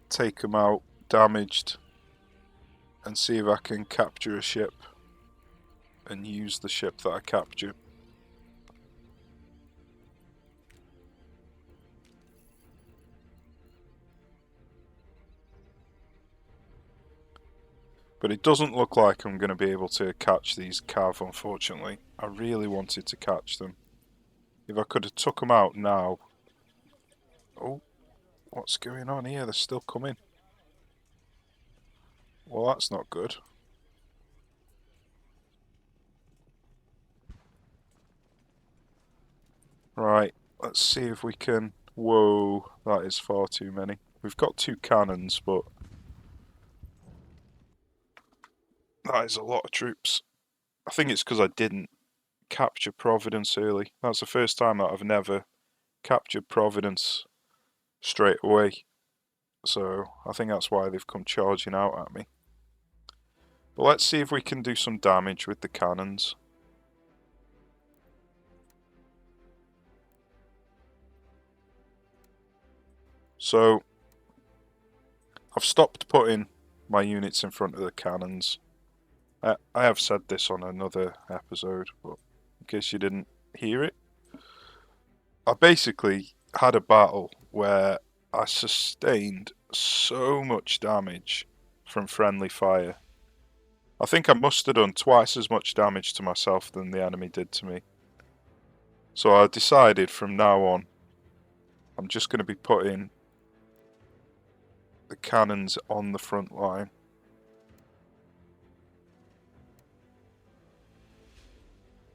take them out damaged and see if I can capture a ship and use the ship that I capture. But it doesn't look like I'm going to be able to catch these cav, unfortunately. I really wanted to catch them. If I could have took them out now. Oh, what's going on here? They're still coming. Well, that's not good. Right, let's see if we can... Whoa, that is far too many. We've got 2 cannons, but... that is a lot of troops. I think it's because I didn't capture Providence early. That's the first time that I've never captured Providence straight away. So I think that's why they've come charging out at me. But let's see if we can do some damage with the cannons. So I've stopped putting my units in front of the cannons. I have said this on another episode, but in case you didn't hear it, I basically had a battle where I sustained so much damage from friendly fire. I think I must have done twice as much damage to myself than the enemy did to me. So I decided from now on I'm just going to be putting the cannons on the front line.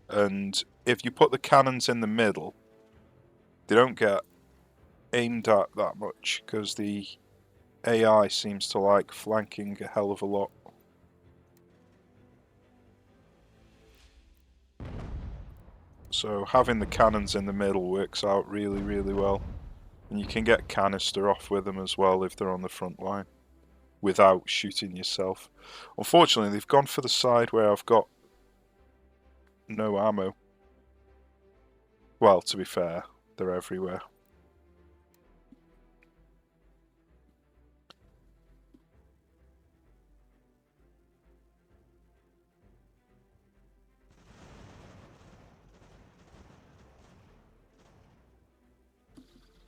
And if you put the cannons in the middle, they don't get aimed at that much because the AI seems to like flanking a hell of a lot. So having the cannons in the middle works out really, really well. And you can get canister off with them as well if they're on the front line without shooting yourself. Unfortunately, they've gone for the side where I've got no ammo. Well, to be fair, they're everywhere.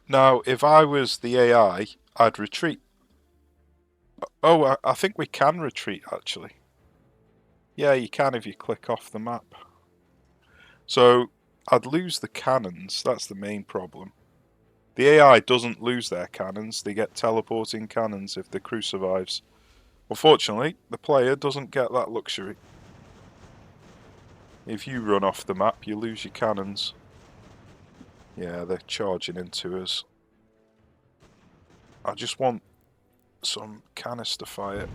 Now, if I was the AI, I'd retreat. Oh, I think we can retreat, actually. Yeah, you can if you click off the map. So, I'd lose the cannons, that's the main problem. The AI doesn't lose their cannons, they get teleporting cannons if the crew survives. Unfortunately, the player doesn't get that luxury. If you run off the map, you lose your cannons. Yeah, they're charging into us. I just want some canister fire.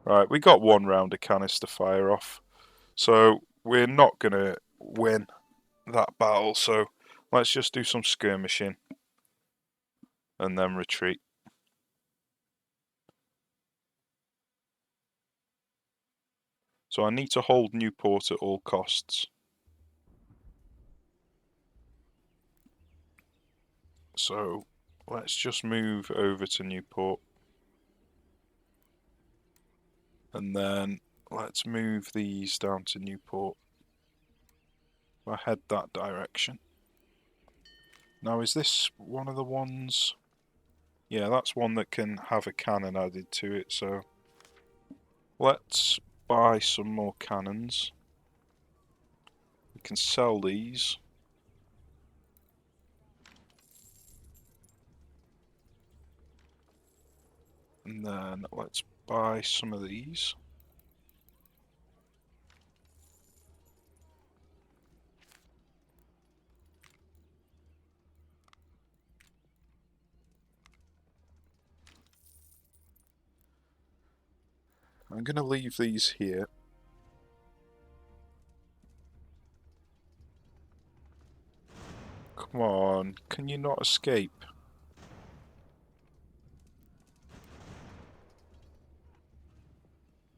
Right, we got one round of canister fire off. So we're not going to win that battle, so let's just do some skirmishing and then retreat. So I need to hold Newport at all costs. So let's just move over to Newport. And then let's move these down to Newport. I'll head that direction. Now is this one of the ones? Yeah, that's one that can have a cannon added to it, so let's buy some more cannons. We can sell these. And then let's buy some of these. I'm going to leave these here. Come on, can you not escape?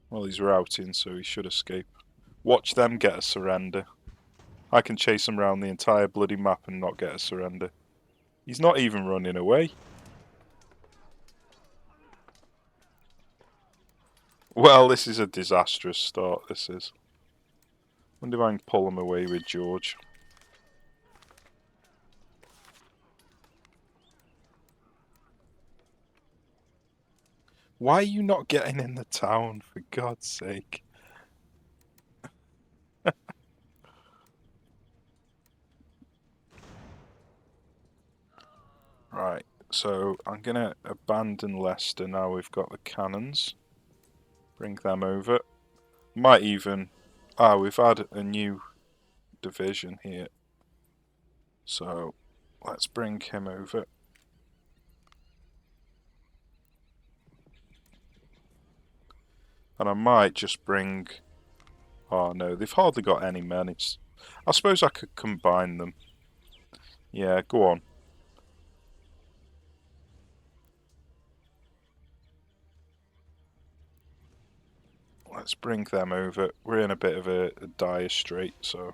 Well, he's routing, so he should escape. Watch them get a surrender. I can chase him around the entire bloody map and not get a surrender. He's not even running away. Well, this is a disastrous start, this is. Wonder if I can pull him away with George. Why are you not getting in the town, for God's sake? Right, so I'm gonna abandon Leicester now we've got the cannons. Bring them over. Might even... Ah, we've had a new division here. So, let's bring him over. And I might just bring... Oh no, they've hardly got any men. I suppose I could combine them. Yeah, go on. Let's bring them over. We're in a bit of a dire strait, so...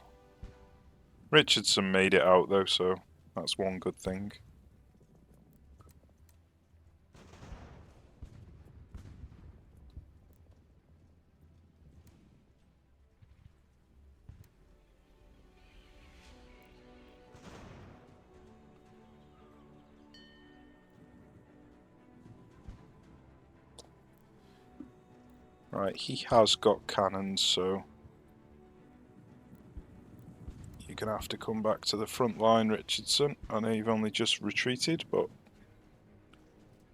Richardson made it out though, so that's one good thing. Right, he has got cannons, so... You're going to have to come back to the front line, Richardson. I know you've only just retreated, but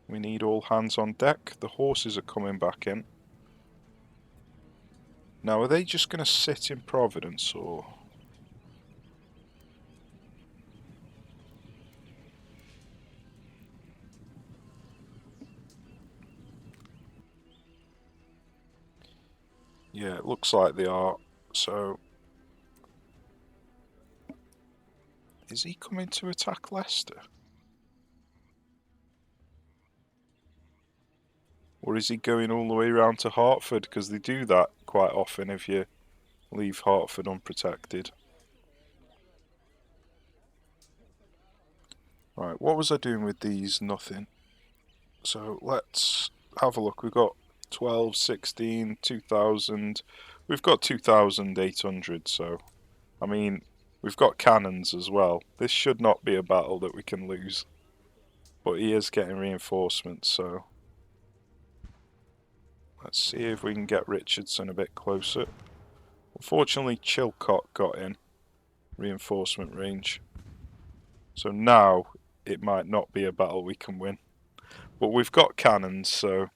we need all hands on deck. The horses are coming back in. Now, are they just going to sit in Providence, or...? Yeah, it looks like they are. So, is he coming to attack Leicester? Or is he going all the way around to Hertford? Because they do that quite often if you leave Hertford unprotected. Right, what was I doing with these? Nothing. So let's have a look. We've got 12, 16, 2,000. We've got 2,800, so... I mean, we've got cannons as well. This should not be a battle that we can lose. But he is getting reinforcements, so... Let's see if we can get Richardson a bit closer. Unfortunately, Chilcot got in reinforcement range. So now it might not be a battle we can win. But we've got cannons, so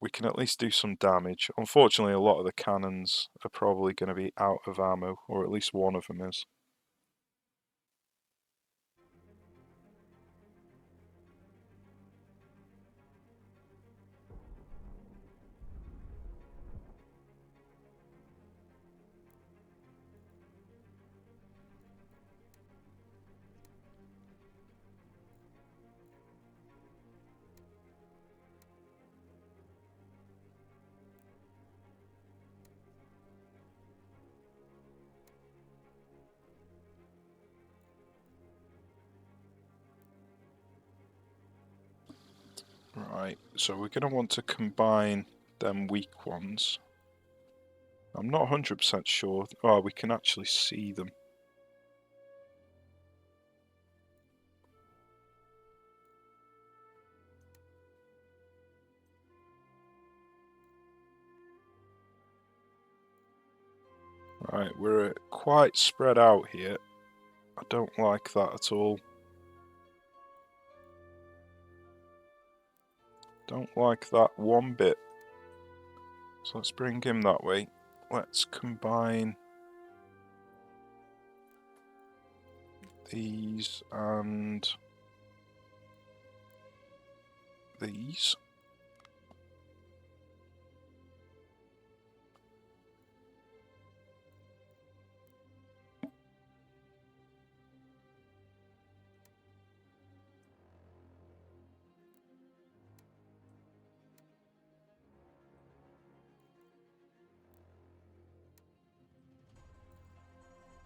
we can at least do some damage. Unfortunately, a lot of the cannons are probably going to be out of ammo, or at least one of them is. Right, so we're going to want to combine them weak ones. I'm not 100% sure. Oh, we can actually see them. Right, we're quite spread out here. I don't like that at all. Don't like that one bit. So let's bring him that way. Let's combine these and these.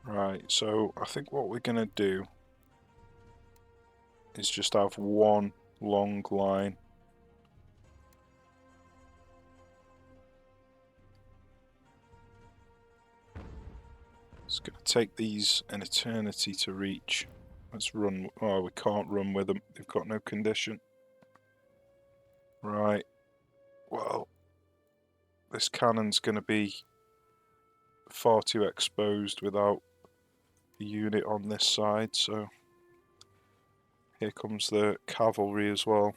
Right, so I think what we're going to do is just have one long line. It's going to take these an eternity to reach. Let's run. Oh, we can't run with them. They've got no condition. Right. Well, this cannon's going to be far too exposed without a unit on this side, so here comes the cavalry as well.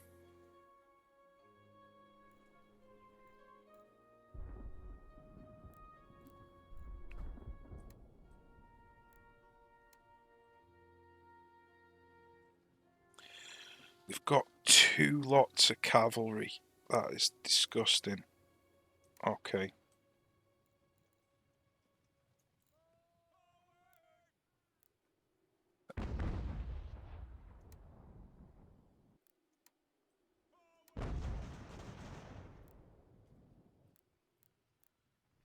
They've got 2 lots of cavalry. That is disgusting. Okay.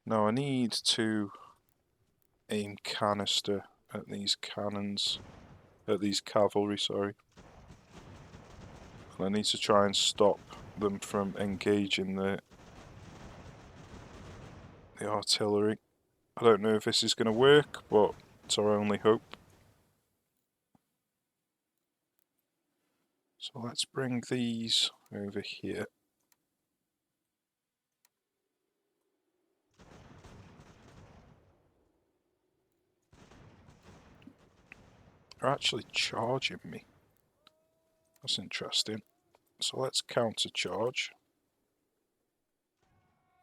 Now I need to aim canister at these cannons, at these cavalry, sorry. And I need to try and stop them from engaging the artillery. I don't know if this is going to work, but it's our only hope. So let's bring these over here. They're actually charging me. That's interesting. So let's counter charge.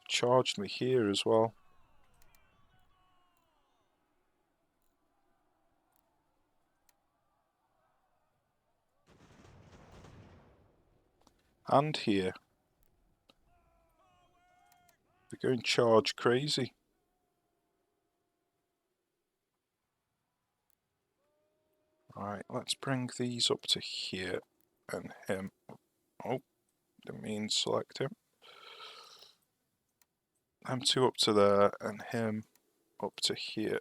Charged me here as well. And here. They're going charge crazy. Right, let's bring these up to here and him. Oh, didn't mean select him. Them two up to there and him up to here.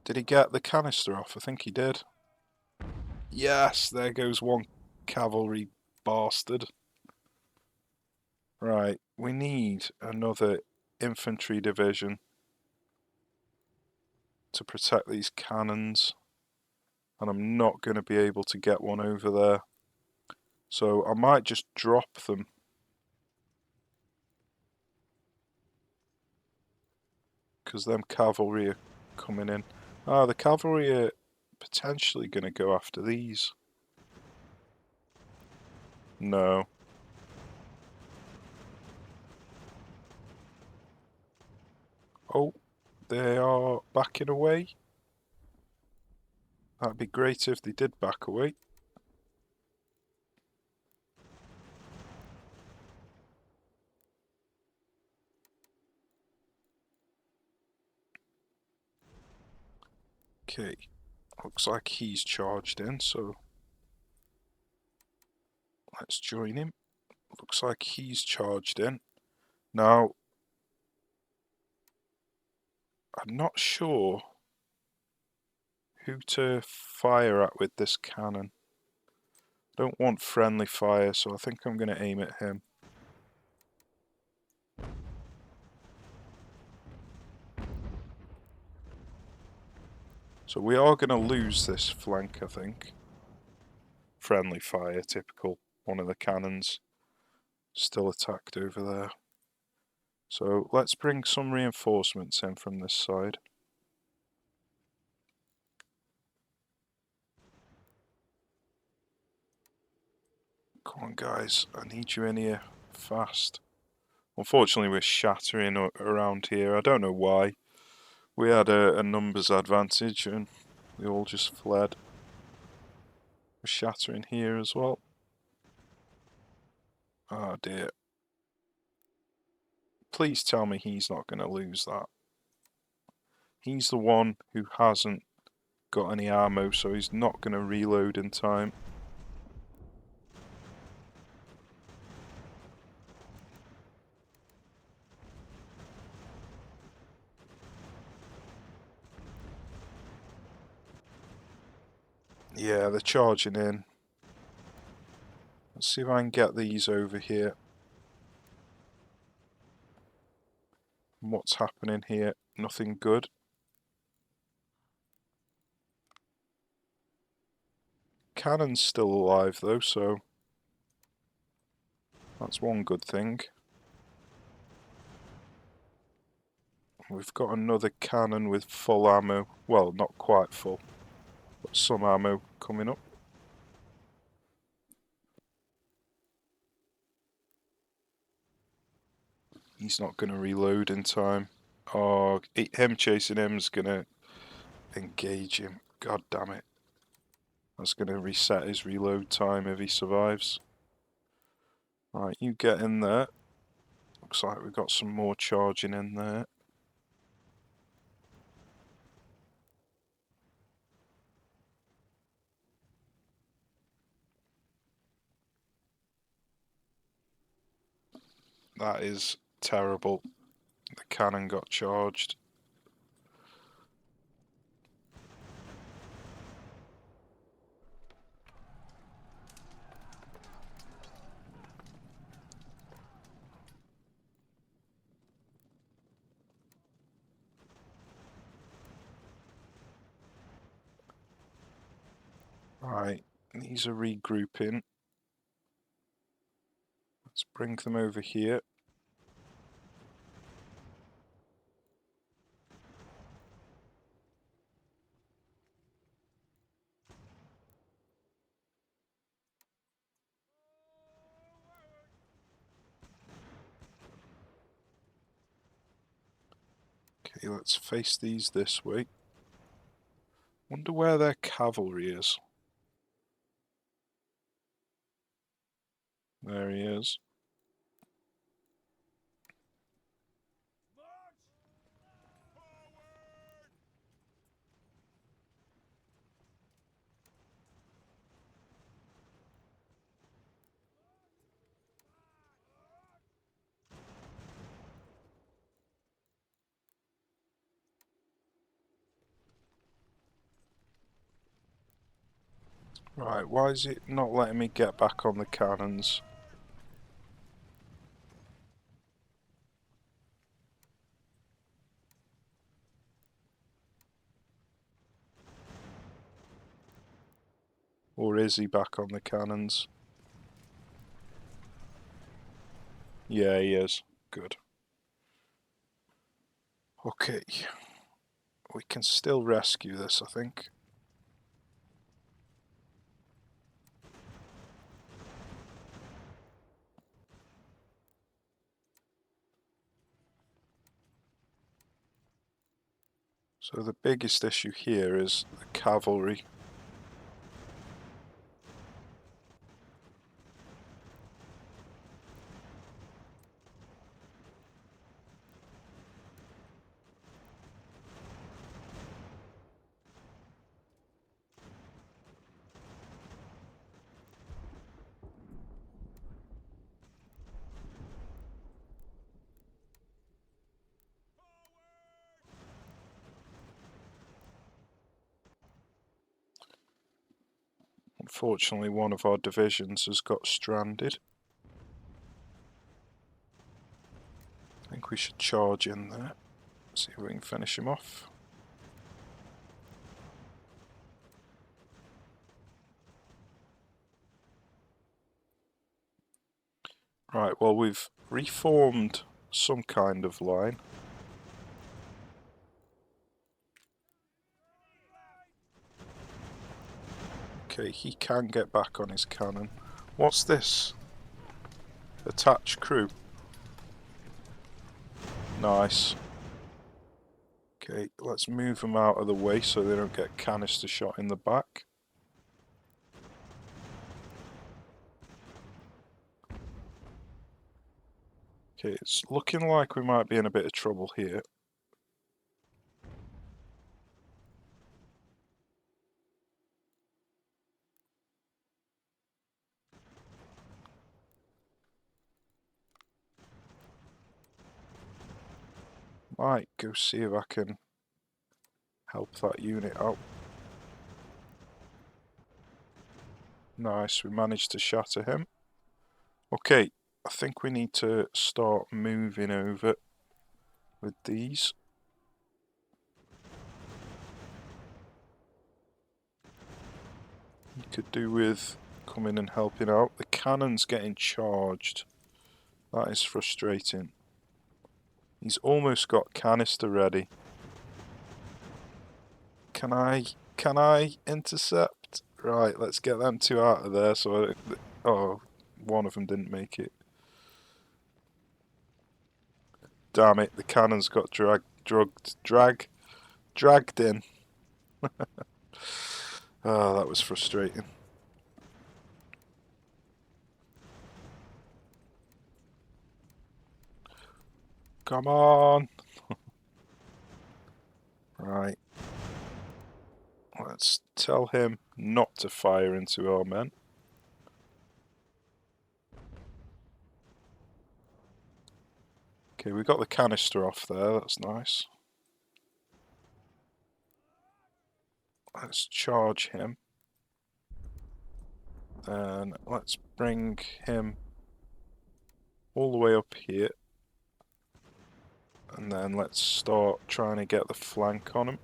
Did he get the canister off? I think he did. Yes, there goes one cavalry bastard. Right, we need another infantry division to protect these cannons. And I'm not going to be able to get one over there. So I might just drop them. Because them cavalry are coming in. Ah, the cavalry are potentially going to go after these. No. Oh, they are backing away. That'd be great if they did back away. Okay, looks like he's charged in, so let's join him. Looks like he's charged in. Now, I'm not sure who to fire at with this cannon. I don't want friendly fire, so I think I'm going to aim at him. So we are going to lose this flank, I think. Friendly fire, typical. One of the cannons still attacked over there. So let's bring some reinforcements in from this side. Come on guys, I need you in here fast. Unfortunately we're shattering around here, I don't know why. We had a numbers advantage and we all just fled. We're shattering here as well. Oh dear. Please tell me he's not going to lose that. He's the one who hasn't got any ammo, so he's not going to reload in time. Yeah, they're charging in. Let's see if I can get these over here. What's happening here? Nothing good. Cannon's still alive though, so that's one good thing. We've got another cannon with full ammo. Well, not quite full, but some ammo coming up. He's not going to reload in time. Oh, him chasing him is going to engage him. God damn it. That's going to reset his reload time if he survives. Right, you get in there. Looks like we've got some more charging in there. That is terrible. The cannon got charged. Right, these are regrouping. Let's bring them over here. Okay, let's face these this way. Wonder where their cavalry is. There he is. Right, why is it not letting me get back on the cannons? Or is he back on the cannons? Yeah, he is. Good. Okay. We can still rescue this, I think. So the biggest issue here is the cavalry. Unfortunately, one of our divisions has got stranded. I think we should charge in there. See if we can finish him off. Right, well, we've reformed some kind of line. Okay, he can get back on his cannon. What's this? Attach crew. Nice. Okay, let's move them out of the way so they don't get canister shot in the back. Okay, it's looking like we might be in a bit of trouble here. Might go see if I can help that unit out. Nice, we managed to shatter him. Okay, I think we need to start moving over with these. You could do with coming and helping out. The cannon's getting charged. That is frustrating. He's almost got canister ready. Can I intercept? Right, let's get them two out of there. So, oh, one of them didn't make it. Damn it! The cannon's got dragged in. Oh, that was frustrating. Come on! Right. Let's tell him not to fire into our men. Okay, we got the canister off there, that's nice. Let's charge him. Then let's bring him all the way up here. And then let's start trying to get the flank on him.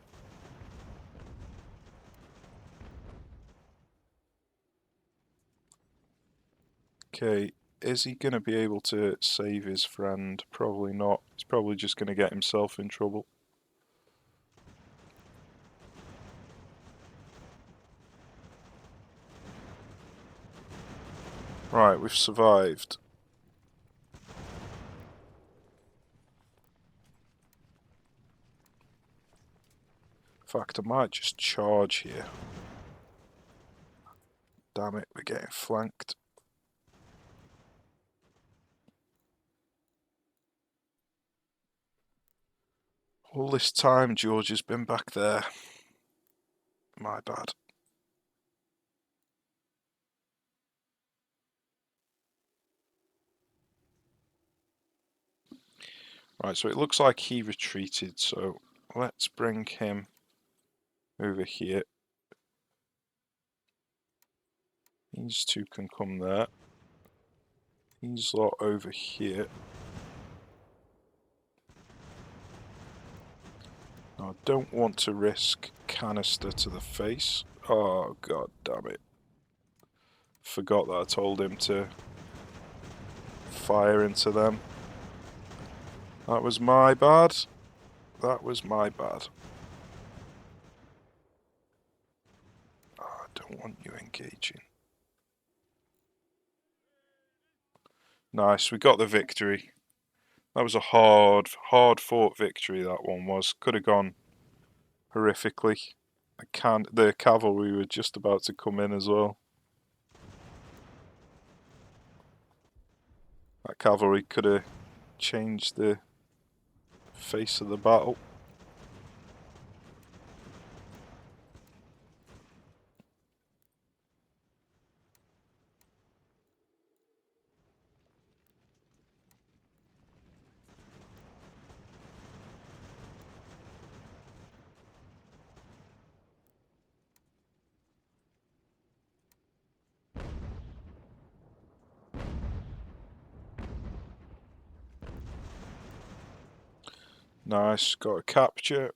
Okay, is he going to be able to save his friend? Probably not. He's probably just going to get himself in trouble. Right, we've survived. In fact, I might just charge here. Damn it, we're getting flanked. All this time, George has been back there. My bad. Right, so it looks like he retreated, so let's bring him over here. These two can come there. These lot over here. Now, I don't want to risk canister to the face. Oh, god damn it. Forgot that I told him to fire into them. That was my bad. That was my bad. Oh, I don't want you engaging. Nice, we got the victory. That was a hard fought victory, that one was. Could have gone horrifically. The cavalry were just about to come in as well. That cavalry could have changed the face of the battle. Nice, got a capture.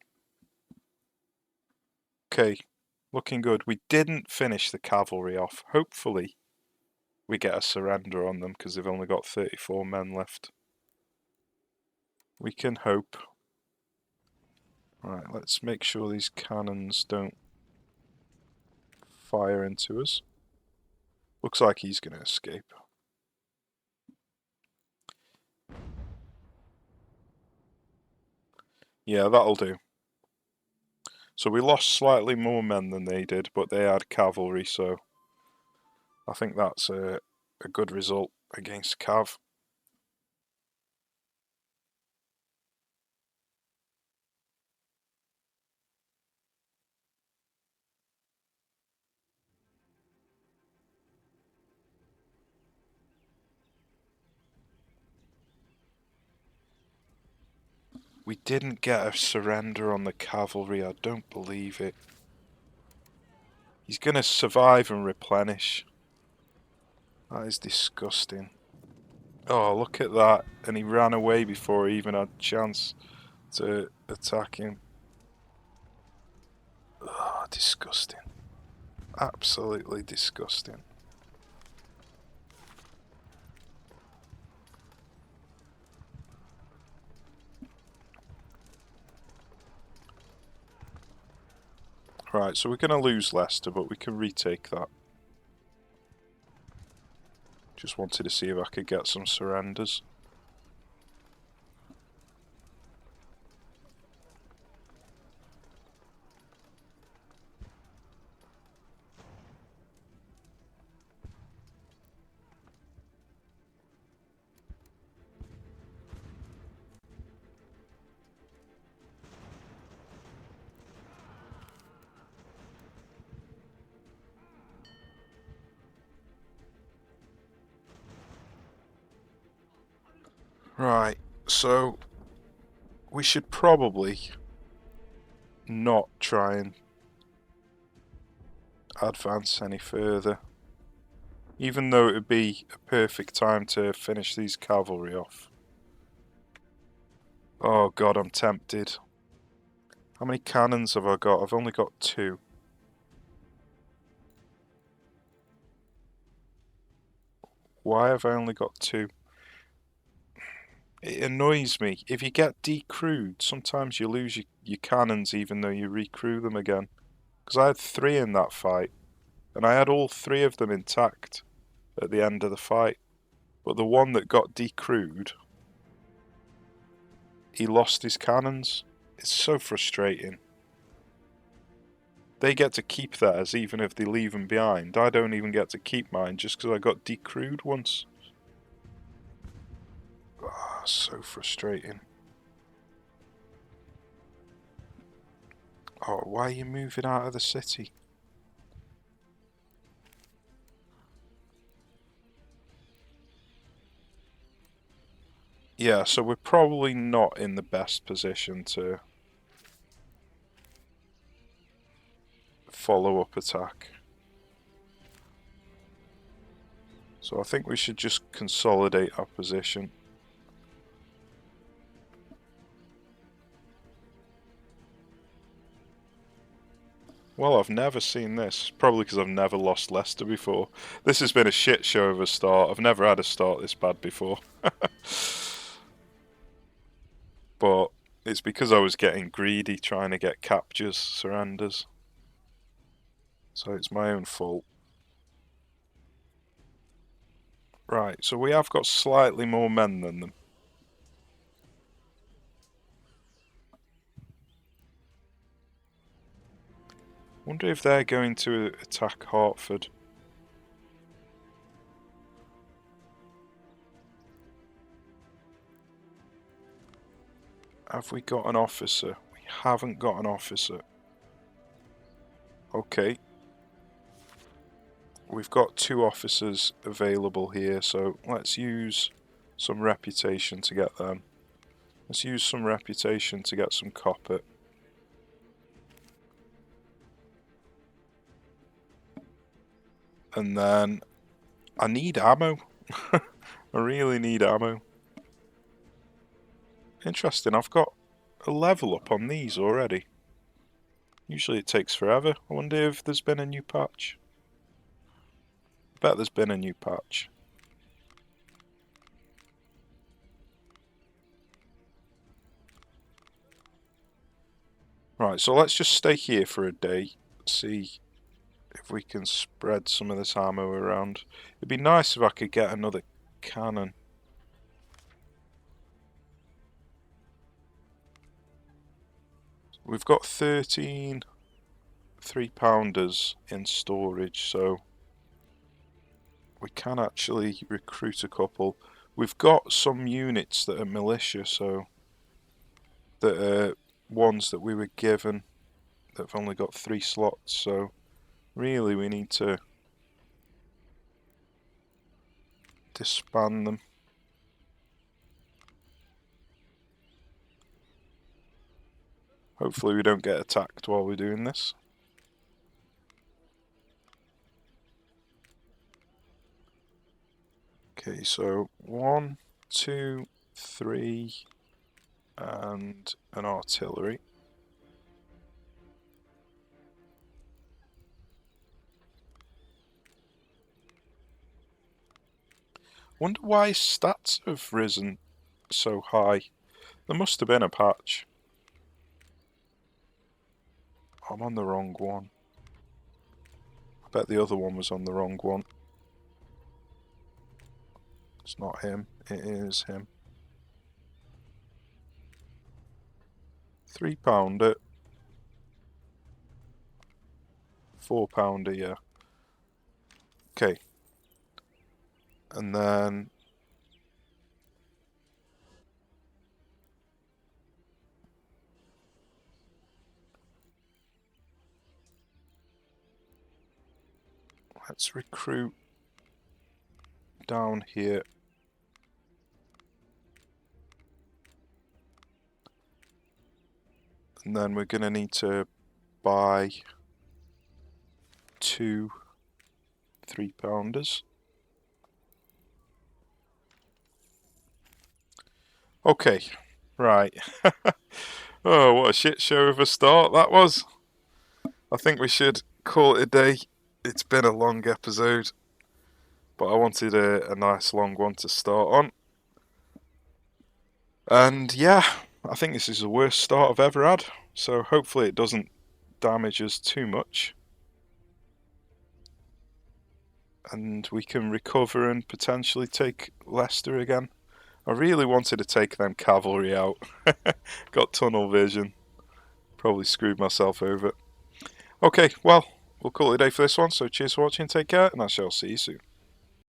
Okay, looking good. We didn't finish the cavalry off. Hopefully we get a surrender on them because they've only got 34 men left. We can hope. Right, let's make sure these cannons don't fire into us. Looks like he's going to escape. Yeah, that'll do. So we lost slightly more men than they did, but they had cavalry, so I think that's a good result against Cav. We didn't get a surrender on the cavalry, I don't believe it. He's going to survive and replenish. That is disgusting. Oh, look at that. And he ran away before he even had a chance to attack him. Oh, disgusting. Absolutely disgusting. Right, so we're going to lose Leicester, but we can retake that. Just wanted to see if I could get some surrenders. Right, so we should probably not try and advance any further. Even though it would be a perfect time to finish these cavalry off. Oh god, I'm tempted. How many cannons have I got? I've only got 2. Why have I only got 2? It annoys me. If you get decrewed, sometimes you lose your cannons even though you recrew them again. Because I had 3 in that fight, and I had all 3 of them intact at the end of the fight. But the one that got decrewed, he lost his cannons. It's so frustrating. They get to keep theirs even if they leave them behind. I don't even get to keep mine just because I got decrewed once. Ah, so frustrating. Oh, why are you moving out of the city? Yeah, so we're probably not in the best position to follow-up attack. So I think we should just consolidate our position. Well, I've never seen this. Probably because I've never lost Leicester before. This has been a shit show of a start. I've never had a start this bad before. But it's because I was getting greedy trying to get captures, surrenders. So it's my own fault. Right, so we have got slightly more men than them. Wonder if they're going to attack Hertford. Have we got an officer? We haven't got an officer. Okay. We've got 2 officers available here, so let's use some reputation to get them. Let's use some reputation to get some copper. And then I need ammo. I really need ammo. Interesting, I've got a level up on these already. Usually it takes forever. I wonder if there's been a new patch. I bet there's been a new patch. Right, so let's just stay here for a day. See if we can spread some of this ammo around. It'd be nice if I could get another cannon. We've got 13 3-pounders in storage, so we can actually recruit a couple. We've got some units that are militia, so that are ones that we were given that have only got 3 slots, so really we need to disband them. Hopefully we don't get attacked while we're doing this. Okay, so 1, 2, 3, and an artillery. Wonder why stats have risen so high. There must have been a patch. I'm on the wrong one. I bet the other one was on the wrong one. It's not him, it is him. 3-pounder. 4-pounder, yeah. Okay. And then let's recruit down here. And then we're going to need to buy 2 3-pounders. Okay, right. Oh, what a shit show of a start that was. I think we should call it a day. It's been a long episode, but I wanted a nice long one to start on. And yeah, I think this is the worst start I've ever had, so hopefully it doesn't damage us too much. And we can recover and potentially take Leicester again. I really wanted to take them cavalry out. Got tunnel vision. Probably screwed myself over. Okay, well, we'll call it a day for this one, so cheers for watching, take care, and I shall see you soon.